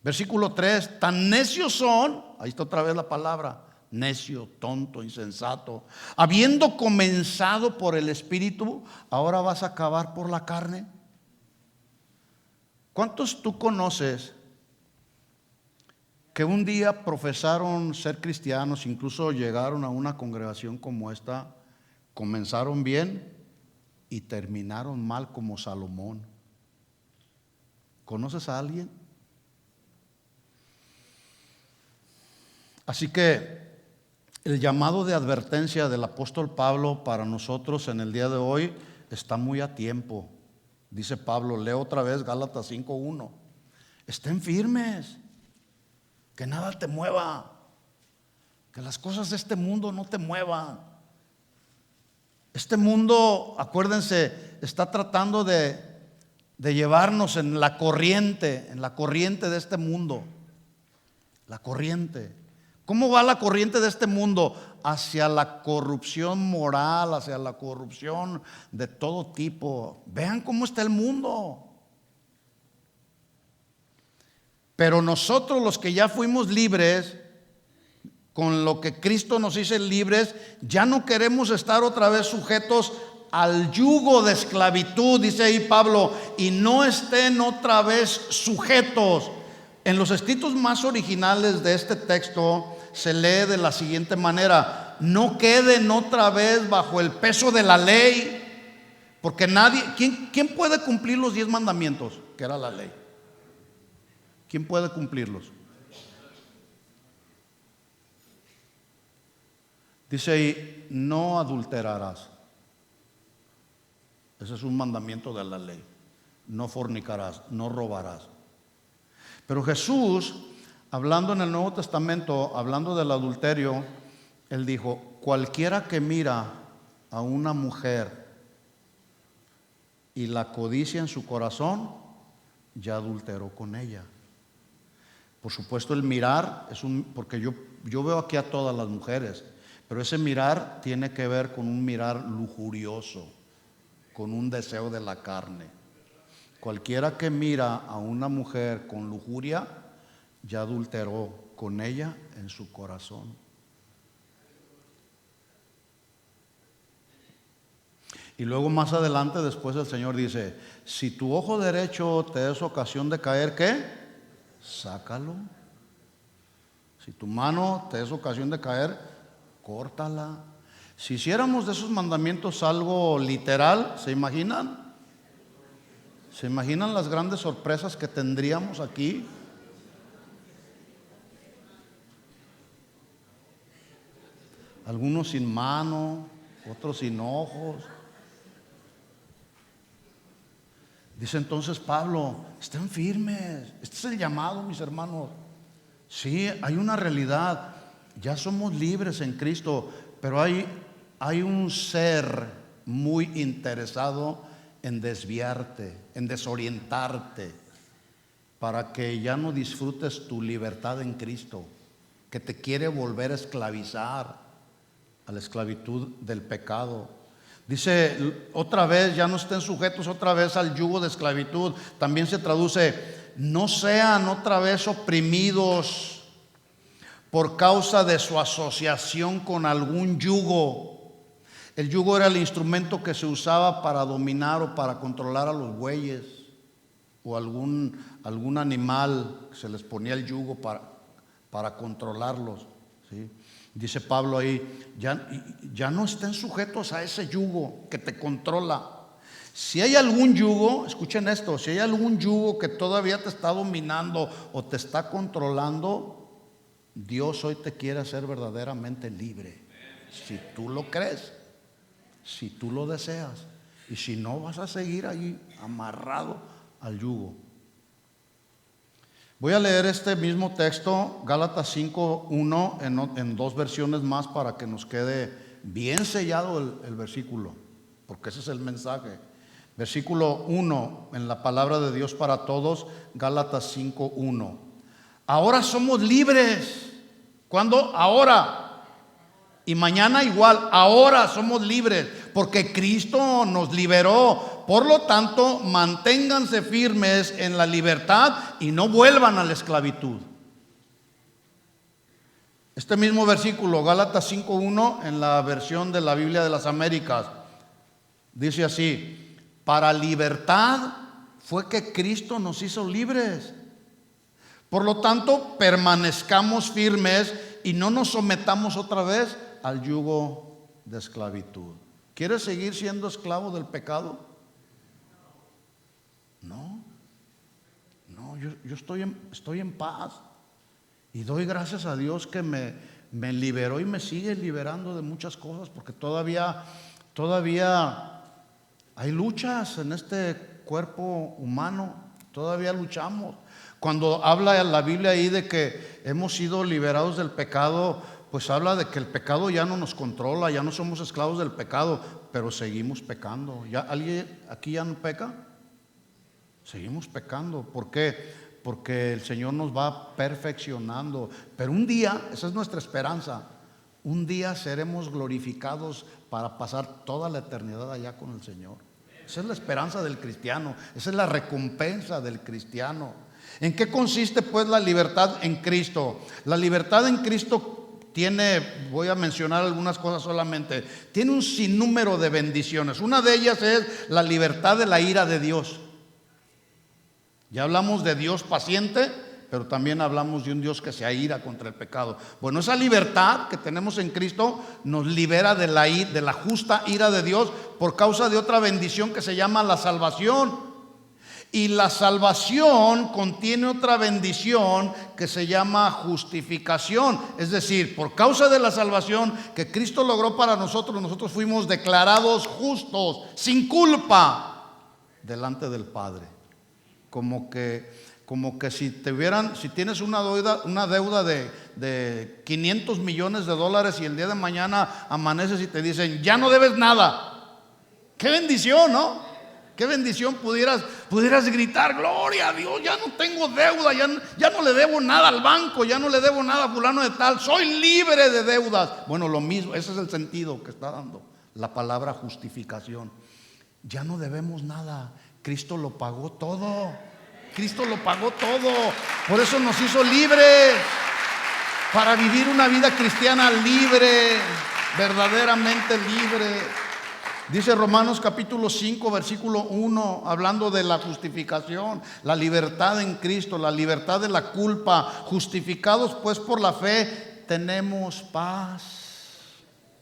Versículo 3, tan necios son, ahí está otra vez la palabra, necio, tonto, insensato. Habiendo comenzado por el Espíritu, ahora vas a acabar por la carne. ¿Cuántos tú conoces que un día profesaron ser cristianos, incluso llegaron a una congregación como esta, comenzaron bien y terminaron mal como Salomón? ¿Conoces a alguien? Así que el llamado de advertencia del apóstol Pablo para nosotros en el día de hoy está muy a tiempo. Dice Pablo, leo otra vez Gálatas 5:1. Estén firmes, que nada te mueva, que las cosas de este mundo no te muevan. Este mundo, acuérdense, está tratando de llevarnos en la corriente de este mundo. La corriente. ¿Cómo va la corriente de este mundo? Hacia la corrupción moral, hacia la corrupción de todo tipo. Vean cómo está el mundo. Pero nosotros, los que ya fuimos libres, con lo que Cristo nos hizo libres, ya no queremos estar otra vez sujetos al yugo de esclavitud, dice ahí Pablo, y no estén otra vez sujetos. En los escritos más originales de este texto se lee de la siguiente manera: no queden otra vez bajo el peso de la ley, porque nadie, ¿quién puede cumplir los 10 mandamientos? Que era la ley. ¿Quién puede cumplirlos? Dice ahí, no adulterarás. Ese es un mandamiento de la ley. No fornicarás, no robarás. Pero Jesús, hablando en el Nuevo Testamento, hablando del adulterio, Él dijo, cualquiera que mira a una mujer y la codicia en su corazón, ya adulteró con ella. Por supuesto, el mirar es porque yo veo aquí a todas las mujeres, pero ese mirar tiene que ver con un mirar lujurioso, con un deseo de la carne. Cualquiera que mira a una mujer con lujuria, ya adulteró con ella en su corazón. Y luego más adelante, después el Señor dice, si tu ojo derecho te es ocasión de caer, ¿qué? Sácalo. Si tu mano te es ocasión de caer, córtala. Si hiciéramos de esos mandamientos algo literal, ¿se imaginan? ¿Se imaginan las grandes sorpresas que tendríamos aquí? Algunos sin mano, otros sin ojos. Dice entonces Pablo, estén firmes. Este es el llamado, mis hermanos. Sí, hay una realidad. Ya somos libres en Cristo, pero hay un ser muy interesado en desviarte, en desorientarte, para que ya no disfrutes tu libertad en Cristo, que te quiere volver a esclavizar a la esclavitud del pecado. Dice otra vez, ya no estén sujetos otra vez al yugo de esclavitud. También se traduce, no sean otra vez oprimidos por causa de su asociación con algún yugo. El yugo era el instrumento que se usaba para dominar o para controlar a los bueyes o algún animal. Se les ponía el yugo para controlarlos, ¿sí? Dice Pablo ahí, ya no estén sujetos a ese yugo que te controla. Si hay algún yugo, escuchen esto, si hay algún yugo que todavía te está dominando o te está controlando, Dios hoy te quiere hacer verdaderamente libre. Si tú lo crees, si tú lo deseas, y si no, vas a seguir ahí amarrado al yugo. Voy a leer este mismo texto, Gálatas 5:1, en dos versiones más para que nos quede bien sellado el versículo, porque ese es el mensaje. Versículo 1 en la palabra de Dios para todos, Gálatas 5:1. Ahora somos libres. ¿Cuándo? Ahora. Y mañana igual, ahora somos libres porque Cristo nos liberó. Por lo tanto, manténganse firmes en la libertad y no vuelvan a la esclavitud. Este mismo versículo, Gálatas 5:1, en la versión de la Biblia de las Américas, dice así: para libertad fue que Cristo nos hizo libres. Por lo tanto, permanezcamos firmes y no nos sometamos otra vez al yugo de esclavitud. ¿Quieres seguir siendo esclavo del pecado? No, yo estoy en paz. Y doy gracias a Dios que me liberó y me sigue liberando de muchas cosas, porque todavía hay luchas en este cuerpo humano, todavía luchamos. Cuando habla la Biblia ahí de que hemos sido liberados del pecado, pues habla de que el pecado ya no nos controla, ya no somos esclavos del pecado, pero seguimos pecando. ¿Ya alguien aquí ya no peca? Seguimos pecando. ¿Por qué? Porque el Señor nos va perfeccionando. Pero un día, esa es nuestra esperanza, un día seremos glorificados para pasar toda la eternidad allá con el Señor. Esa es la esperanza del cristiano, esa es la recompensa del cristiano. ¿En qué consiste pues la libertad en Cristo? La libertad en Cristo tiene, voy a mencionar algunas cosas solamente, tiene un sinnúmero de bendiciones. Una de ellas es la libertad de la ira de Dios. Ya hablamos de Dios paciente, pero también hablamos de un Dios que se aira contra el pecado. Bueno, esa libertad que tenemos en Cristo nos libera de la justa ira de Dios por causa de otra bendición que se llama la salvación. Y la salvación contiene otra bendición que se llama justificación. Es decir, por causa de la salvación que Cristo logró para nosotros, nosotros fuimos declarados justos, sin culpa, delante del Padre. Como que si tienes una deuda de 500 millones de dólares y el día de mañana amaneces y te dicen, ya no debes nada. Qué bendición, ¿no? Qué bendición pudieras gritar, gloria a Dios, ya no tengo deuda, ya no le debo nada al banco, ya no le debo nada a fulano de tal, soy libre de deudas. Bueno, lo mismo, ese es el sentido que está dando la palabra justificación. Ya no debemos nada. Cristo lo pagó todo. Cristo lo pagó todo. Por eso nos hizo libres, para vivir una vida cristiana libre, verdaderamente libre. Dice Romanos capítulo 5 versículo 1, hablando de la justificación, la libertad en Cristo, la libertad de la culpa. Justificados pues por la fe tenemos paz.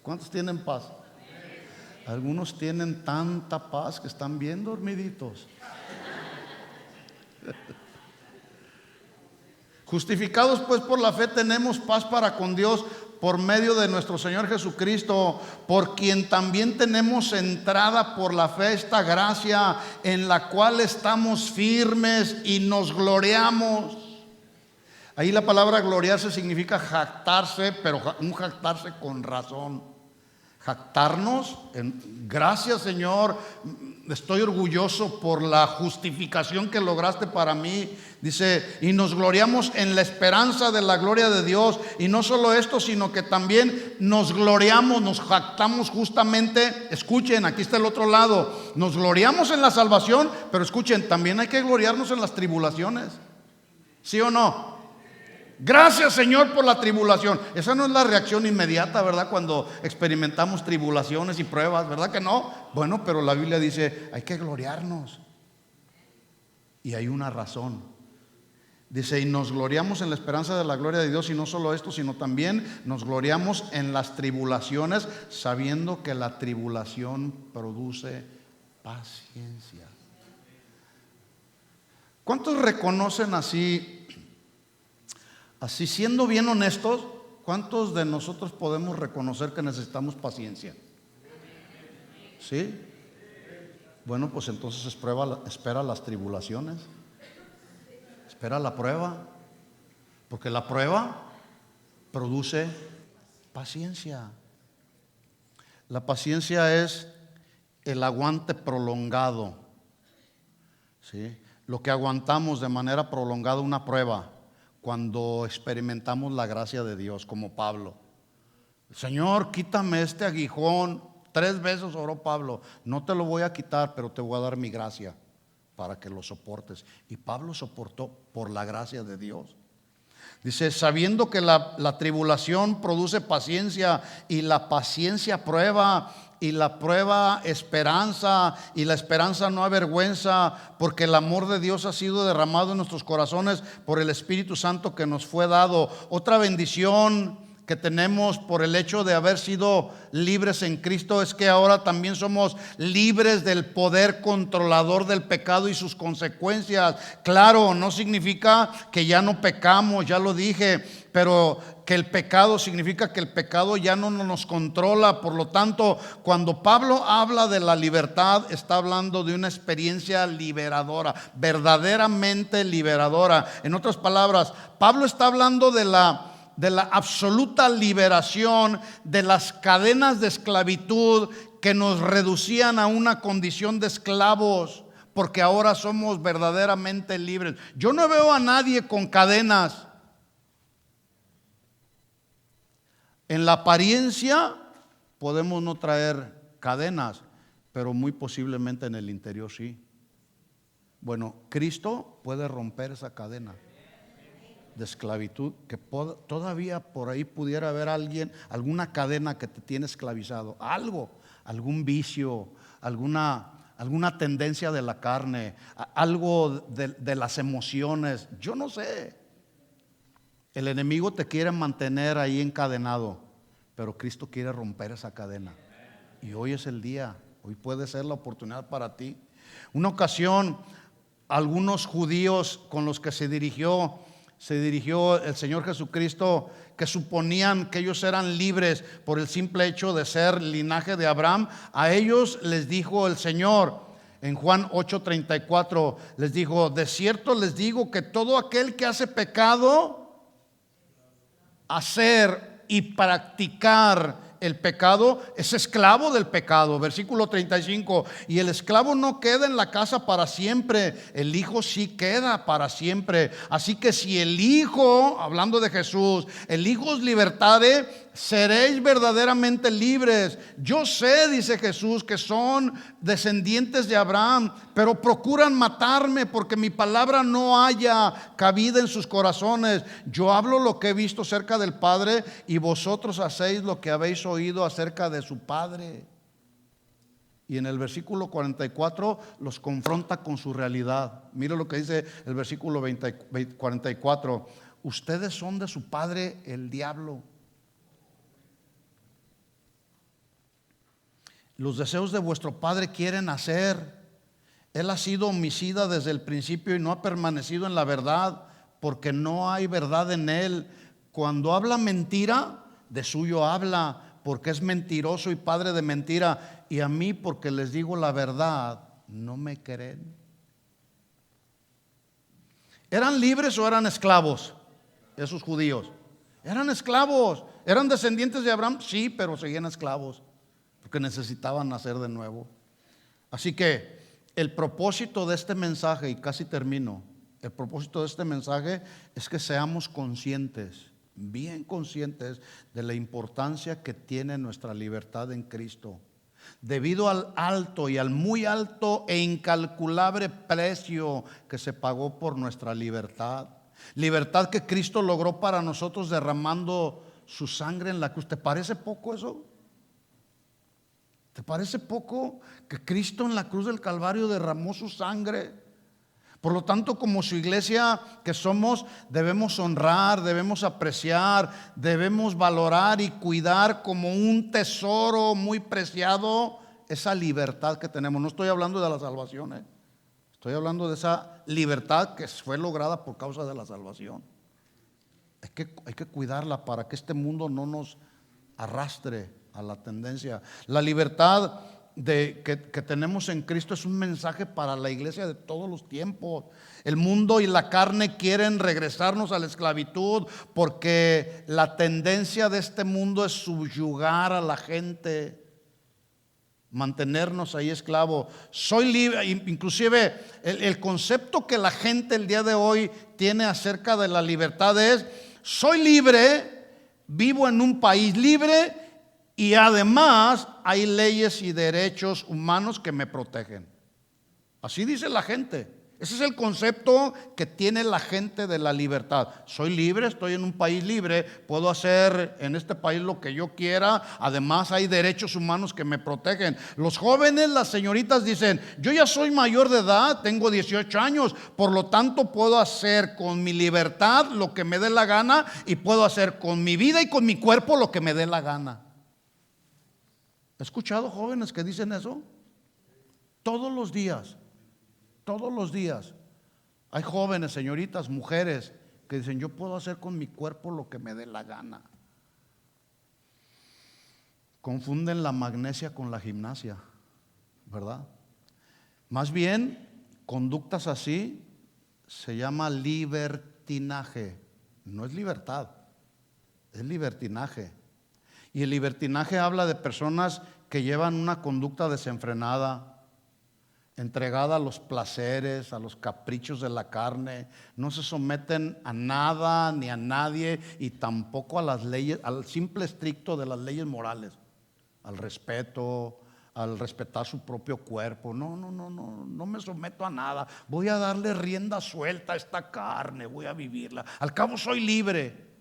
¿Cuántos tienen paz? Algunos tienen tanta paz que están bien dormiditos. Justificados pues por la fe tenemos paz para con Dios por medio de nuestro Señor Jesucristo, por quien también tenemos entrada por la fe esta gracia en la cual estamos firmes y nos gloriamos. Ahí la palabra gloriarse significa jactarse, pero un jactarse con razón. Jactarnos, gracias Señor, estoy orgulloso por la justificación que lograste para mí. Dice, y nos gloriamos en la esperanza de la gloria de Dios. Y no solo esto, sino que también nos gloriamos, nos jactamos justamente. Escuchen, aquí está el otro lado. Nos gloriamos en la salvación, pero escuchen, también hay que gloriarnos en las tribulaciones. ¿Sí o no? Gracias Señor por la tribulación. Esa no es la reacción inmediata, ¿verdad? Cuando experimentamos tribulaciones y pruebas, ¿verdad que no? Bueno, pero la Biblia dice, hay que gloriarnos. Y hay una razón. Dice, y nos gloriamos en la esperanza de la gloria de Dios. Y no solo esto, sino también nos gloriamos en las tribulaciones, sabiendo que la tribulación produce paciencia. ¿Cuántos reconocen así siendo bien honestos, cuántos de nosotros podemos reconocer que necesitamos paciencia? ¿Sí? Bueno, pues entonces espera las tribulaciones, espera la prueba, porque la prueba produce paciencia. La paciencia es el aguante prolongado, ¿sí? Lo que aguantamos de manera prolongada una prueba cuando experimentamos la gracia de Dios, como Pablo. Señor, quítame este aguijón. 3 veces oró Pablo. No te lo voy a quitar, pero te voy a dar mi gracia para que lo soportes. Y Pablo soportó por la gracia de Dios. Dice, sabiendo que la tribulación produce paciencia, y la paciencia prueba, y la prueba esperanza, y la esperanza no avergüenza, porque el amor de Dios ha sido derramado en nuestros corazones por el Espíritu Santo que nos fue dado. Otra bendición que tenemos por el hecho de haber sido libres en Cristo es que ahora también somos libres del poder controlador del pecado y sus consecuencias. Claro, no significa que ya no pecamos, ya lo dije, pero que el pecado significa que el pecado ya no nos controla. Por lo tanto, cuando Pablo habla de la libertad, está hablando de una experiencia liberadora, verdaderamente liberadora. En otras palabras, Pablo está hablando de la absoluta liberación de las cadenas de esclavitud que nos reducían a una condición de esclavos, porque ahora somos verdaderamente libres. Yo no veo a nadie con cadenas. En la apariencia podemos no traer cadenas, pero muy posiblemente en el interior sí. Bueno, Cristo puede romper esa cadena de esclavitud, que todavía por ahí pudiera haber alguna cadena que te tiene esclavizado, algún vicio, alguna tendencia de la carne, algo de las emociones, yo no sé. El enemigo te quiere mantener ahí encadenado, pero Cristo quiere romper esa cadena. Y hoy es el día, hoy puede ser la oportunidad para ti. Una ocasión, algunos judíos con los que se dirigió el Señor Jesucristo, que suponían que ellos eran libres por el simple hecho de ser linaje de Abraham, a ellos les dijo el Señor en Juan 8:34, les dijo: de cierto les digo que todo aquel que hace pecado, hacer y practicar el pecado, es esclavo del pecado. Versículo 35, y el esclavo no queda en la casa para siempre, el hijo sí queda para siempre. Así que si el hijo, hablando de Jesús, el hijo os libertare, seréis verdaderamente libres. Yo sé, dice Jesús, que son descendientes de Abraham, pero procuran matarme porque mi palabra no haya cabida en sus corazones. Yo hablo lo que he visto cerca del Padre, y vosotros hacéis lo que habéis oído acerca de su Padre. Y en el versículo 44 los confronta con su realidad. Mire lo que dice el versículo 44: ustedes son de su padre el diablo. Los deseos de vuestro padre quieren hacer. Él ha sido homicida desde el principio y no ha permanecido en la verdad, porque no hay verdad en él. Cuando habla mentira, de suyo habla, porque es mentiroso y padre de mentira. Y a mí, porque les digo la verdad, no me creen. ¿Eran libres o eran esclavos esos judíos? Eran esclavos. ¿Eran descendientes de Abraham? Sí, pero seguían esclavos, porque necesitaban nacer de nuevo. Así que el propósito de este mensaje, y casi termino, el propósito de este mensaje es que seamos conscientes, bien conscientes de la importancia que tiene nuestra libertad en Cristo, debido al alto y al muy alto e incalculable precio que se pagó por nuestra libertad. Libertad que Cristo logró para nosotros derramando su sangre en la cruz. ¿Te parece poco eso? ¿Te parece poco que Cristo en la cruz del Calvario derramó su sangre? Por lo tanto, como su iglesia que somos, debemos honrar, debemos apreciar, debemos valorar y cuidar como un tesoro muy preciado esa libertad que tenemos. No estoy hablando de la salvación, estoy hablando de esa libertad que fue lograda por causa de la salvación. Hay que cuidarla para que este mundo no nos arrastre a la tendencia. La libertad que tenemos en Cristo es un mensaje para la iglesia de todos los tiempos. El mundo y la carne quieren regresarnos a la esclavitud, porque la tendencia de este mundo es subyugar a la gente, mantenernos ahí esclavos. Soy libre. Inclusive el concepto que la gente el día de hoy tiene acerca de la libertad es: soy libre, vivo en un país libre y además hay leyes y derechos humanos que me protegen. Así dice la gente. Ese es el concepto que tiene la gente de la libertad. Soy libre, estoy en un país libre, puedo hacer en este país lo que yo quiera. Además hay derechos humanos que me protegen. Los jóvenes, las señoritas dicen, yo ya soy mayor de edad, tengo 18 años, por lo tanto puedo hacer con mi libertad lo que me dé la gana y puedo hacer con mi vida y con mi cuerpo lo que me dé la gana. ¿He escuchado jóvenes que dicen eso? Todos los días. Todos los días hay jóvenes, señoritas, mujeres que dicen, yo puedo hacer con mi cuerpo lo que me dé la gana. Confunden la magnesia con la gimnasia, ¿verdad? Más bien, conductas así se llama libertinaje. No es libertad, es libertinaje. Y el libertinaje habla de personas que llevan una conducta desenfrenada, entregada a los placeres, a los caprichos de la carne, no se someten a nada ni a nadie y tampoco a las leyes, al simple estricto de las leyes morales, al respeto, al respetar su propio cuerpo. No me someto a nada, voy a darle rienda suelta a esta carne, voy a vivirla, al cabo soy libre.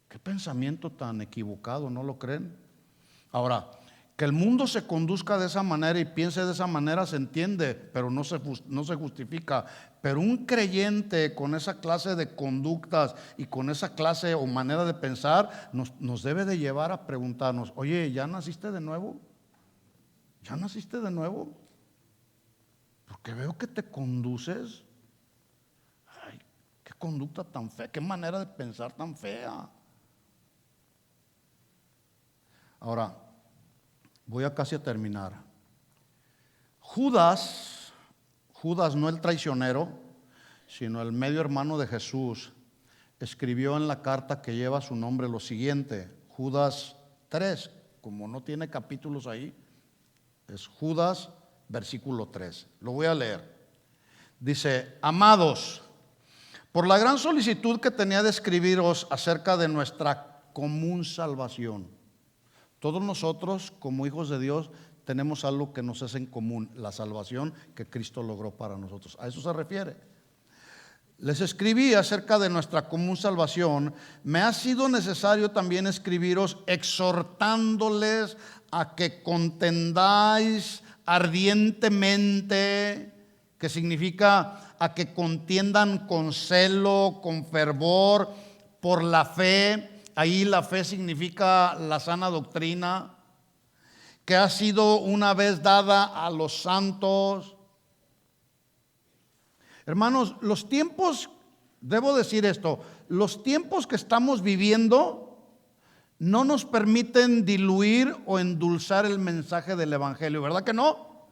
Qué pensamiento tan equivocado, ¿no lo creen? Ahora, que el mundo se conduzca de esa manera y piense de esa manera se entiende, pero no se justifica. Pero un creyente con esa clase de conductas y con esa clase o manera de pensar nos debe de llevar a preguntarnos, oye, ¿ya naciste de nuevo? ¿Ya naciste de nuevo? Porque veo que te conduces. Ay, qué conducta tan fea, qué manera de pensar tan fea. Ahora, voy a casi a terminar. Judas, no el traicionero, sino el medio hermano de Jesús, escribió en la carta que lleva su nombre lo siguiente, Judas 3, como no tiene capítulos ahí, es Judas versículo 3. Lo voy a leer. Dice, amados, por la gran solicitud que tenía de escribiros acerca de nuestra común salvación. Todos nosotros, como hijos de Dios, tenemos algo que nos es en común, la salvación que Cristo logró para nosotros. A eso se refiere. Les escribí acerca de nuestra común salvación. Me ha sido necesario también escribiros exhortándoles a que contendáis ardientemente, que significa a que contiendan con celo, con fervor, por la fe. Ahí la fe significa la sana doctrina que ha sido una vez dada a los santos. Hermanos, los tiempos, debo decir esto, los tiempos que estamos viviendo no nos permiten diluir o endulzar el mensaje del evangelio, ¿verdad que no?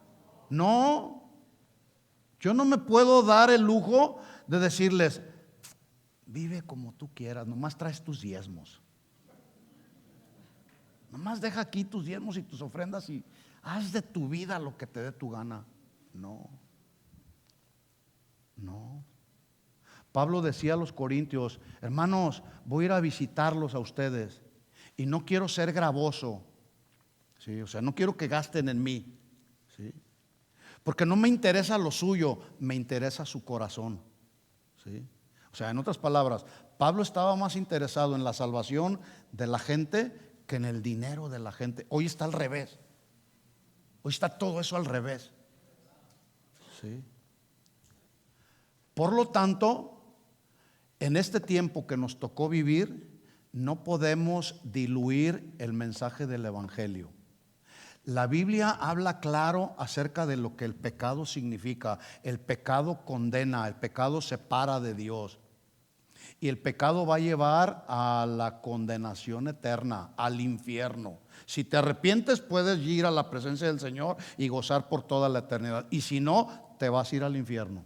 No, yo no me puedo dar el lujo de decirles, vive como tú quieras, nomás traes tus diezmos. Nomás deja aquí tus diezmos y tus ofrendas y haz de tu vida lo que te dé tu gana. No. Pablo decía a los corintios, hermanos, voy a ir a visitarlos a ustedes y no quiero ser gravoso. ¿Sí? O sea, no quiero que gasten en mí. ¿Sí? Porque no me interesa lo suyo, me interesa su corazón. ¿Sí? O sea, en otras palabras, Pablo estaba más interesado en la salvación de la gente que en el dinero de la gente. Hoy está al revés. Hoy está todo eso al revés. ¿Sí? Por lo tanto, en este tiempo que nos tocó vivir, no podemos diluir el mensaje del evangelio. La Biblia habla claro acerca de lo que el pecado significa. El pecado condena, el pecado separa de Dios. Y el pecado va a llevar a la condenación eterna, al infierno. Si te arrepientes, puedes ir a la presencia del Señor y gozar por toda la eternidad. Y si no, te vas a ir al infierno.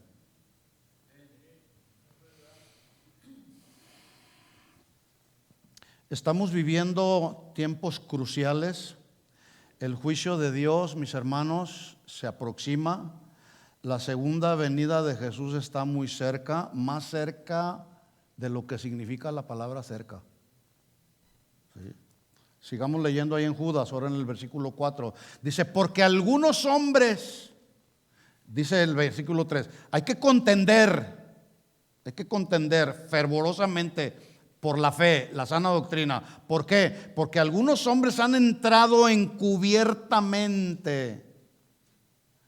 Estamos viviendo tiempos cruciales. El juicio de Dios, mis hermanos, se aproxima. La segunda venida de Jesús está muy cerca, más cerca de lo que significa la palabra cerca. ¿Sí? Sigamos leyendo ahí en Judas, ahora en el versículo 4. Dice, porque algunos hombres, dice el versículo 3, hay que contender fervorosamente por la fe, la sana doctrina. ¿Por qué? Porque algunos hombres han entrado encubiertamente,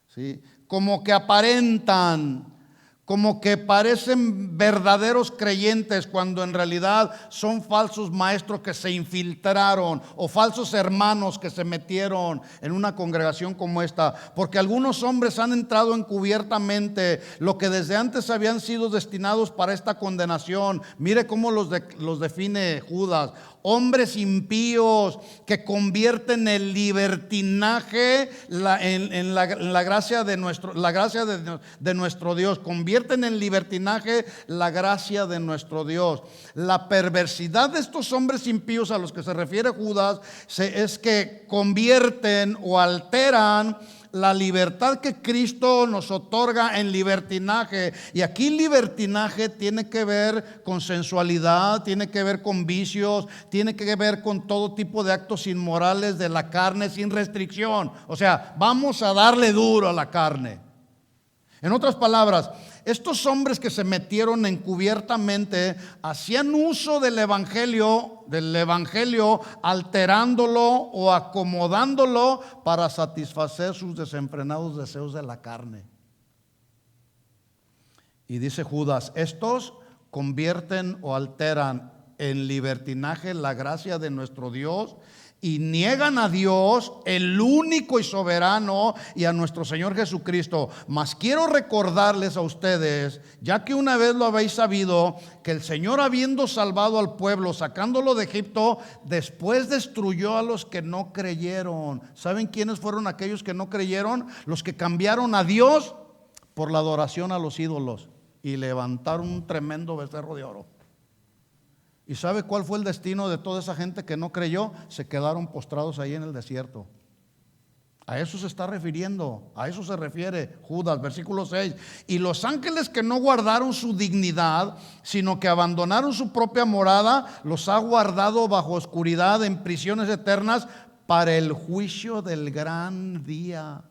¿sí? Como que aparentan, como que parecen verdaderos creyentes cuando en realidad son falsos maestros que se infiltraron o falsos hermanos que se metieron en una congregación como esta. Porque algunos hombres han entrado encubiertamente, lo que desde antes habían sido destinados para esta condenación. Mire cómo los define Judas: hombres impíos que convierten el libertinaje en la gracia de nuestro Dios. Convierten en libertinaje la gracia de nuestro Dios. La perversidad de estos hombres impíos a los que se refiere Judas es que convierten o alteran la libertad que Cristo nos otorga en libertinaje. Y aquí libertinaje tiene que ver con sensualidad, tiene que ver con vicios, tiene que ver con todo tipo de actos inmorales de la carne sin restricción. O sea, vamos a darle duro a la carne. En otras palabras, estos hombres que se metieron encubiertamente hacían uso del evangelio, alterándolo o acomodándolo para satisfacer sus desenfrenados deseos de la carne. Y dice Judas, estos convierten o alteran en libertinaje la gracia de nuestro Dios y niegan a Dios, el único y soberano, y a nuestro Señor Jesucristo. Mas quiero recordarles a ustedes, ya que una vez lo habéis sabido, que el Señor, habiendo salvado al pueblo, sacándolo de Egipto, después destruyó a los que no creyeron. ¿Saben quiénes fueron aquellos que no creyeron? Los que cambiaron a Dios por la adoración a los ídolos y levantaron un tremendo becerro de oro. ¿Y sabe cuál fue el destino de toda esa gente que no creyó? Se quedaron postrados ahí en el desierto. A eso se está refiriendo, a eso se refiere Judas, versículo 6. Y los ángeles que no guardaron su dignidad, sino que abandonaron su propia morada, los ha guardado bajo oscuridad en prisiones eternas para el juicio del gran día.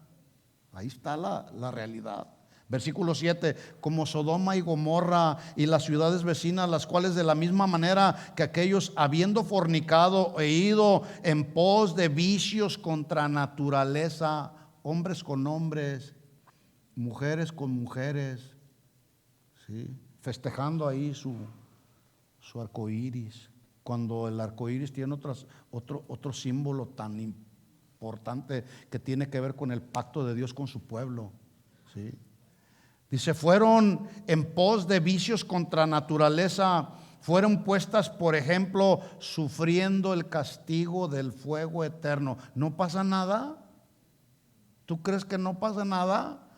Ahí está la realidad. Versículo 7, como Sodoma y Gomorra y las ciudades vecinas, las cuales de la misma manera que aquellos, habiendo fornicado e ido en pos de vicios contra naturaleza, hombres con hombres, mujeres con mujeres, ¿sí? Festejando ahí su arco iris, cuando el arco iris tiene otro símbolo tan importante que tiene que ver con el pacto de Dios con su pueblo, ¿sí? Dice, fueron en pos de vicios contra naturaleza, fueron puestas, por ejemplo, sufriendo el castigo del fuego eterno. ¿No pasa nada? ¿Tú crees que no pasa nada?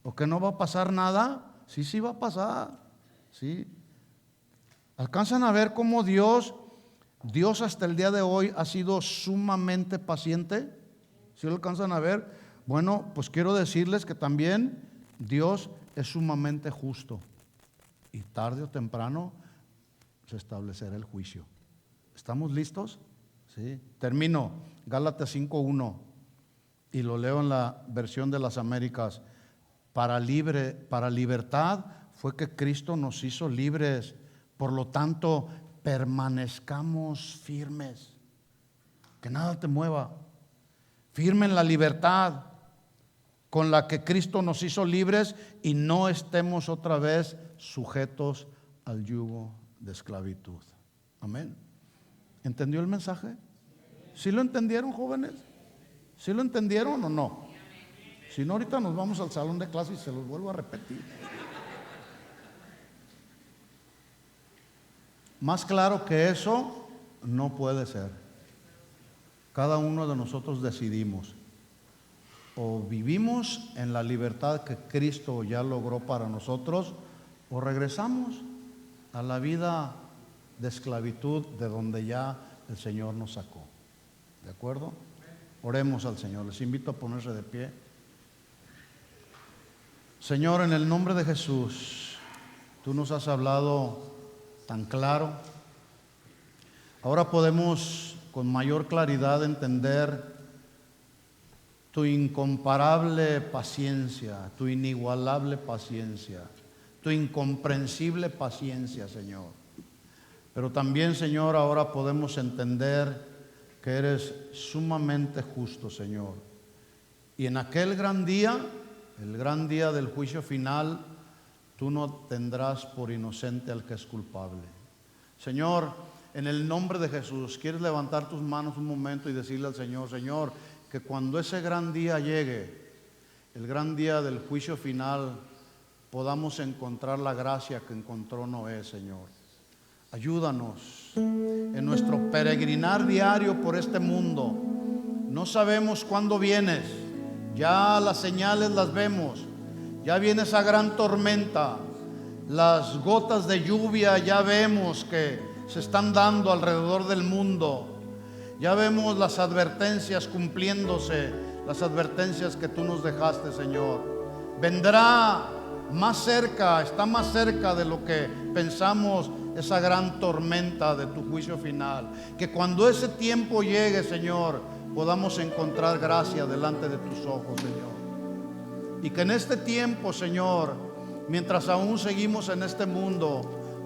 ¿O que no va a pasar nada? Sí, sí va a pasar. Sí. ¿Alcanzan a ver cómo Dios hasta el día de hoy ha sido sumamente paciente? ¿Sí lo alcanzan a ver? Bueno, pues quiero decirles que también Dios es sumamente justo y tarde o temprano se establecerá el juicio. ¿Estamos listos? Sí. Termino, Gálatas 5:1, y lo leo en la versión de las Américas. Para libertad fue que Cristo nos hizo libres, por lo tanto permanezcamos firmes, que nada te mueva, firme en la libertad con la que Cristo nos hizo libres, y no estemos otra vez sujetos al yugo de esclavitud. Amén. ¿Entendió el mensaje? ¿Sí lo entendieron, jóvenes? ¿Sí lo entendieron o no? Si no, ahorita nos vamos al salón de clase y se los vuelvo a repetir. Más claro que eso no puede ser. Cada uno de nosotros decidimos: o vivimos en la libertad que Cristo ya logró para nosotros, o regresamos a la vida de esclavitud de donde ya el Señor nos sacó. ¿De acuerdo? Oremos al Señor. Les invito a ponerse de pie. Señor, en el nombre de Jesús, tú nos has hablado tan claro. Ahora podemos con mayor claridad entender tu incomparable paciencia, tu inigualable paciencia, tu incomprensible paciencia, Señor. Pero también, Señor, ahora podemos entender que eres sumamente justo, Señor. Y en aquel gran día, el gran día del juicio final, tú no tendrás por inocente al que es culpable. Señor, en el nombre de Jesús, ¿quieres levantar tus manos un momento y decirle al Señor, Señor, que cuando ese gran día llegue, el gran día del juicio final, podamos encontrar la gracia que encontró Noé, Señor? Ayúdanos en nuestro peregrinar diario por este mundo. No sabemos cuándo vienes, ya las señales las vemos, ya viene esa gran tormenta, las gotas de lluvia ya vemos que se están dando alrededor del mundo, ya vemos las advertencias cumpliéndose, las advertencias que tú nos dejaste, Señor. Vendrá más cerca, está más cerca de lo que pensamos esa gran tormenta de tu juicio final. Que cuando ese tiempo llegue, Señor, podamos encontrar gracia delante de tus ojos, Señor. Y que en este tiempo, Señor, mientras aún seguimos en este mundo,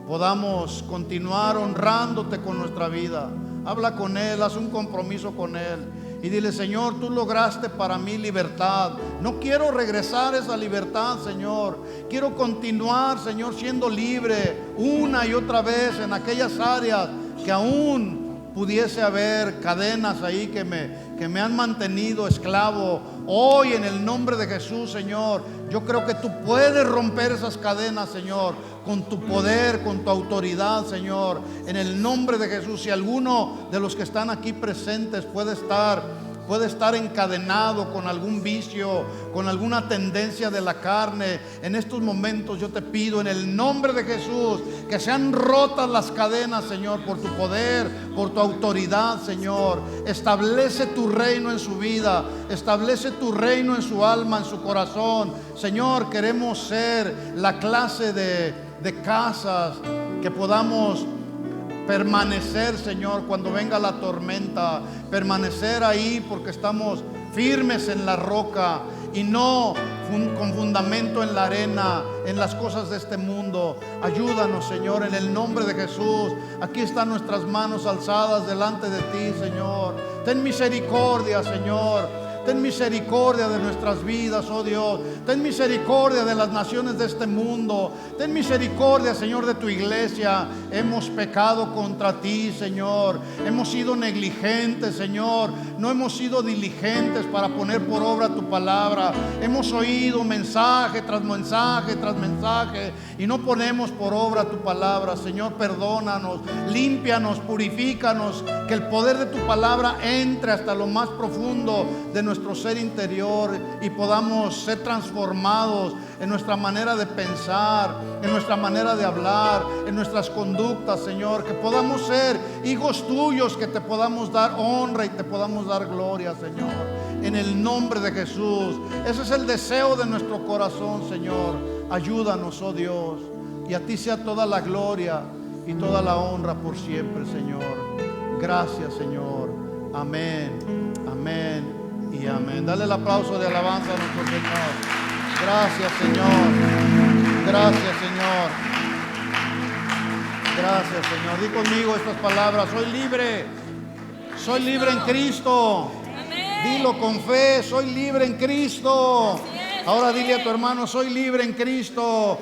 podamos continuar honrándote con nuestra vida. Habla con Él, haz un compromiso con Él y dile, Señor, tú lograste para mí libertad. No quiero regresar a esa libertad, Señor. Quiero continuar, Señor, siendo libre una y otra vez en aquellas áreas que aún pudiese haber cadenas ahí que me han mantenido esclavo. Hoy, en el nombre de Jesús, Señor, yo creo que tú puedes romper esas cadenas, Señor, con tu poder, con tu autoridad, Señor. En el nombre de Jesús, si alguno de los que están aquí presentes puede estar encadenado con algún vicio, con alguna tendencia de la carne, en estos momentos yo te pido en el nombre de Jesús que sean rotas las cadenas, Señor, por tu poder, por tu autoridad, Señor. Establece tu reino en su vida, establece tu reino en su alma, en su corazón. Señor, queremos ser la clase de casas que podamos permanecer, Señor, cuando venga la tormenta, permanecer ahí porque estamos firmes en la roca y no con fundamento en la arena, en las cosas de este mundo. Ayúdanos, Señor, en el nombre de Jesús. Aquí están nuestras manos alzadas delante de ti, Señor. Ten misericordia, Señor. Ten misericordia de nuestras vidas, oh Dios. Ten misericordia de las naciones de este mundo. Ten misericordia, Señor, de tu iglesia. Hemos pecado contra ti, Señor. Hemos sido negligentes, Señor. No hemos sido diligentes para poner por obra tu palabra. Hemos oído mensaje tras mensaje tras mensaje y no ponemos por obra tu palabra. Señor, perdónanos, límpianos, purifícanos. Que el poder de tu palabra entre hasta lo más profundo de nuestro ser interior y podamos ser transformados en nuestra manera de pensar, en nuestra manera de hablar, en nuestras conductas, Señor. Que podamos ser hijos tuyos, que te podamos dar honra y te podamos dar gloria, Señor, en el nombre de Jesús. Ese es el deseo de nuestro corazón, Señor. Ayúdanos, oh Dios, y a ti sea toda la gloria y toda la honra por siempre, Señor. Gracias, Señor. Amén, amén y amén. Dale el aplauso de alabanza a nuestro Señor. Gracias, Señor. Gracias, Señor. Gracias, Señor. Di conmigo estas palabras. Soy libre. Soy libre en Cristo. Dilo con fe. Soy libre en Cristo. Ahora dile a tu hermano, soy libre en Cristo.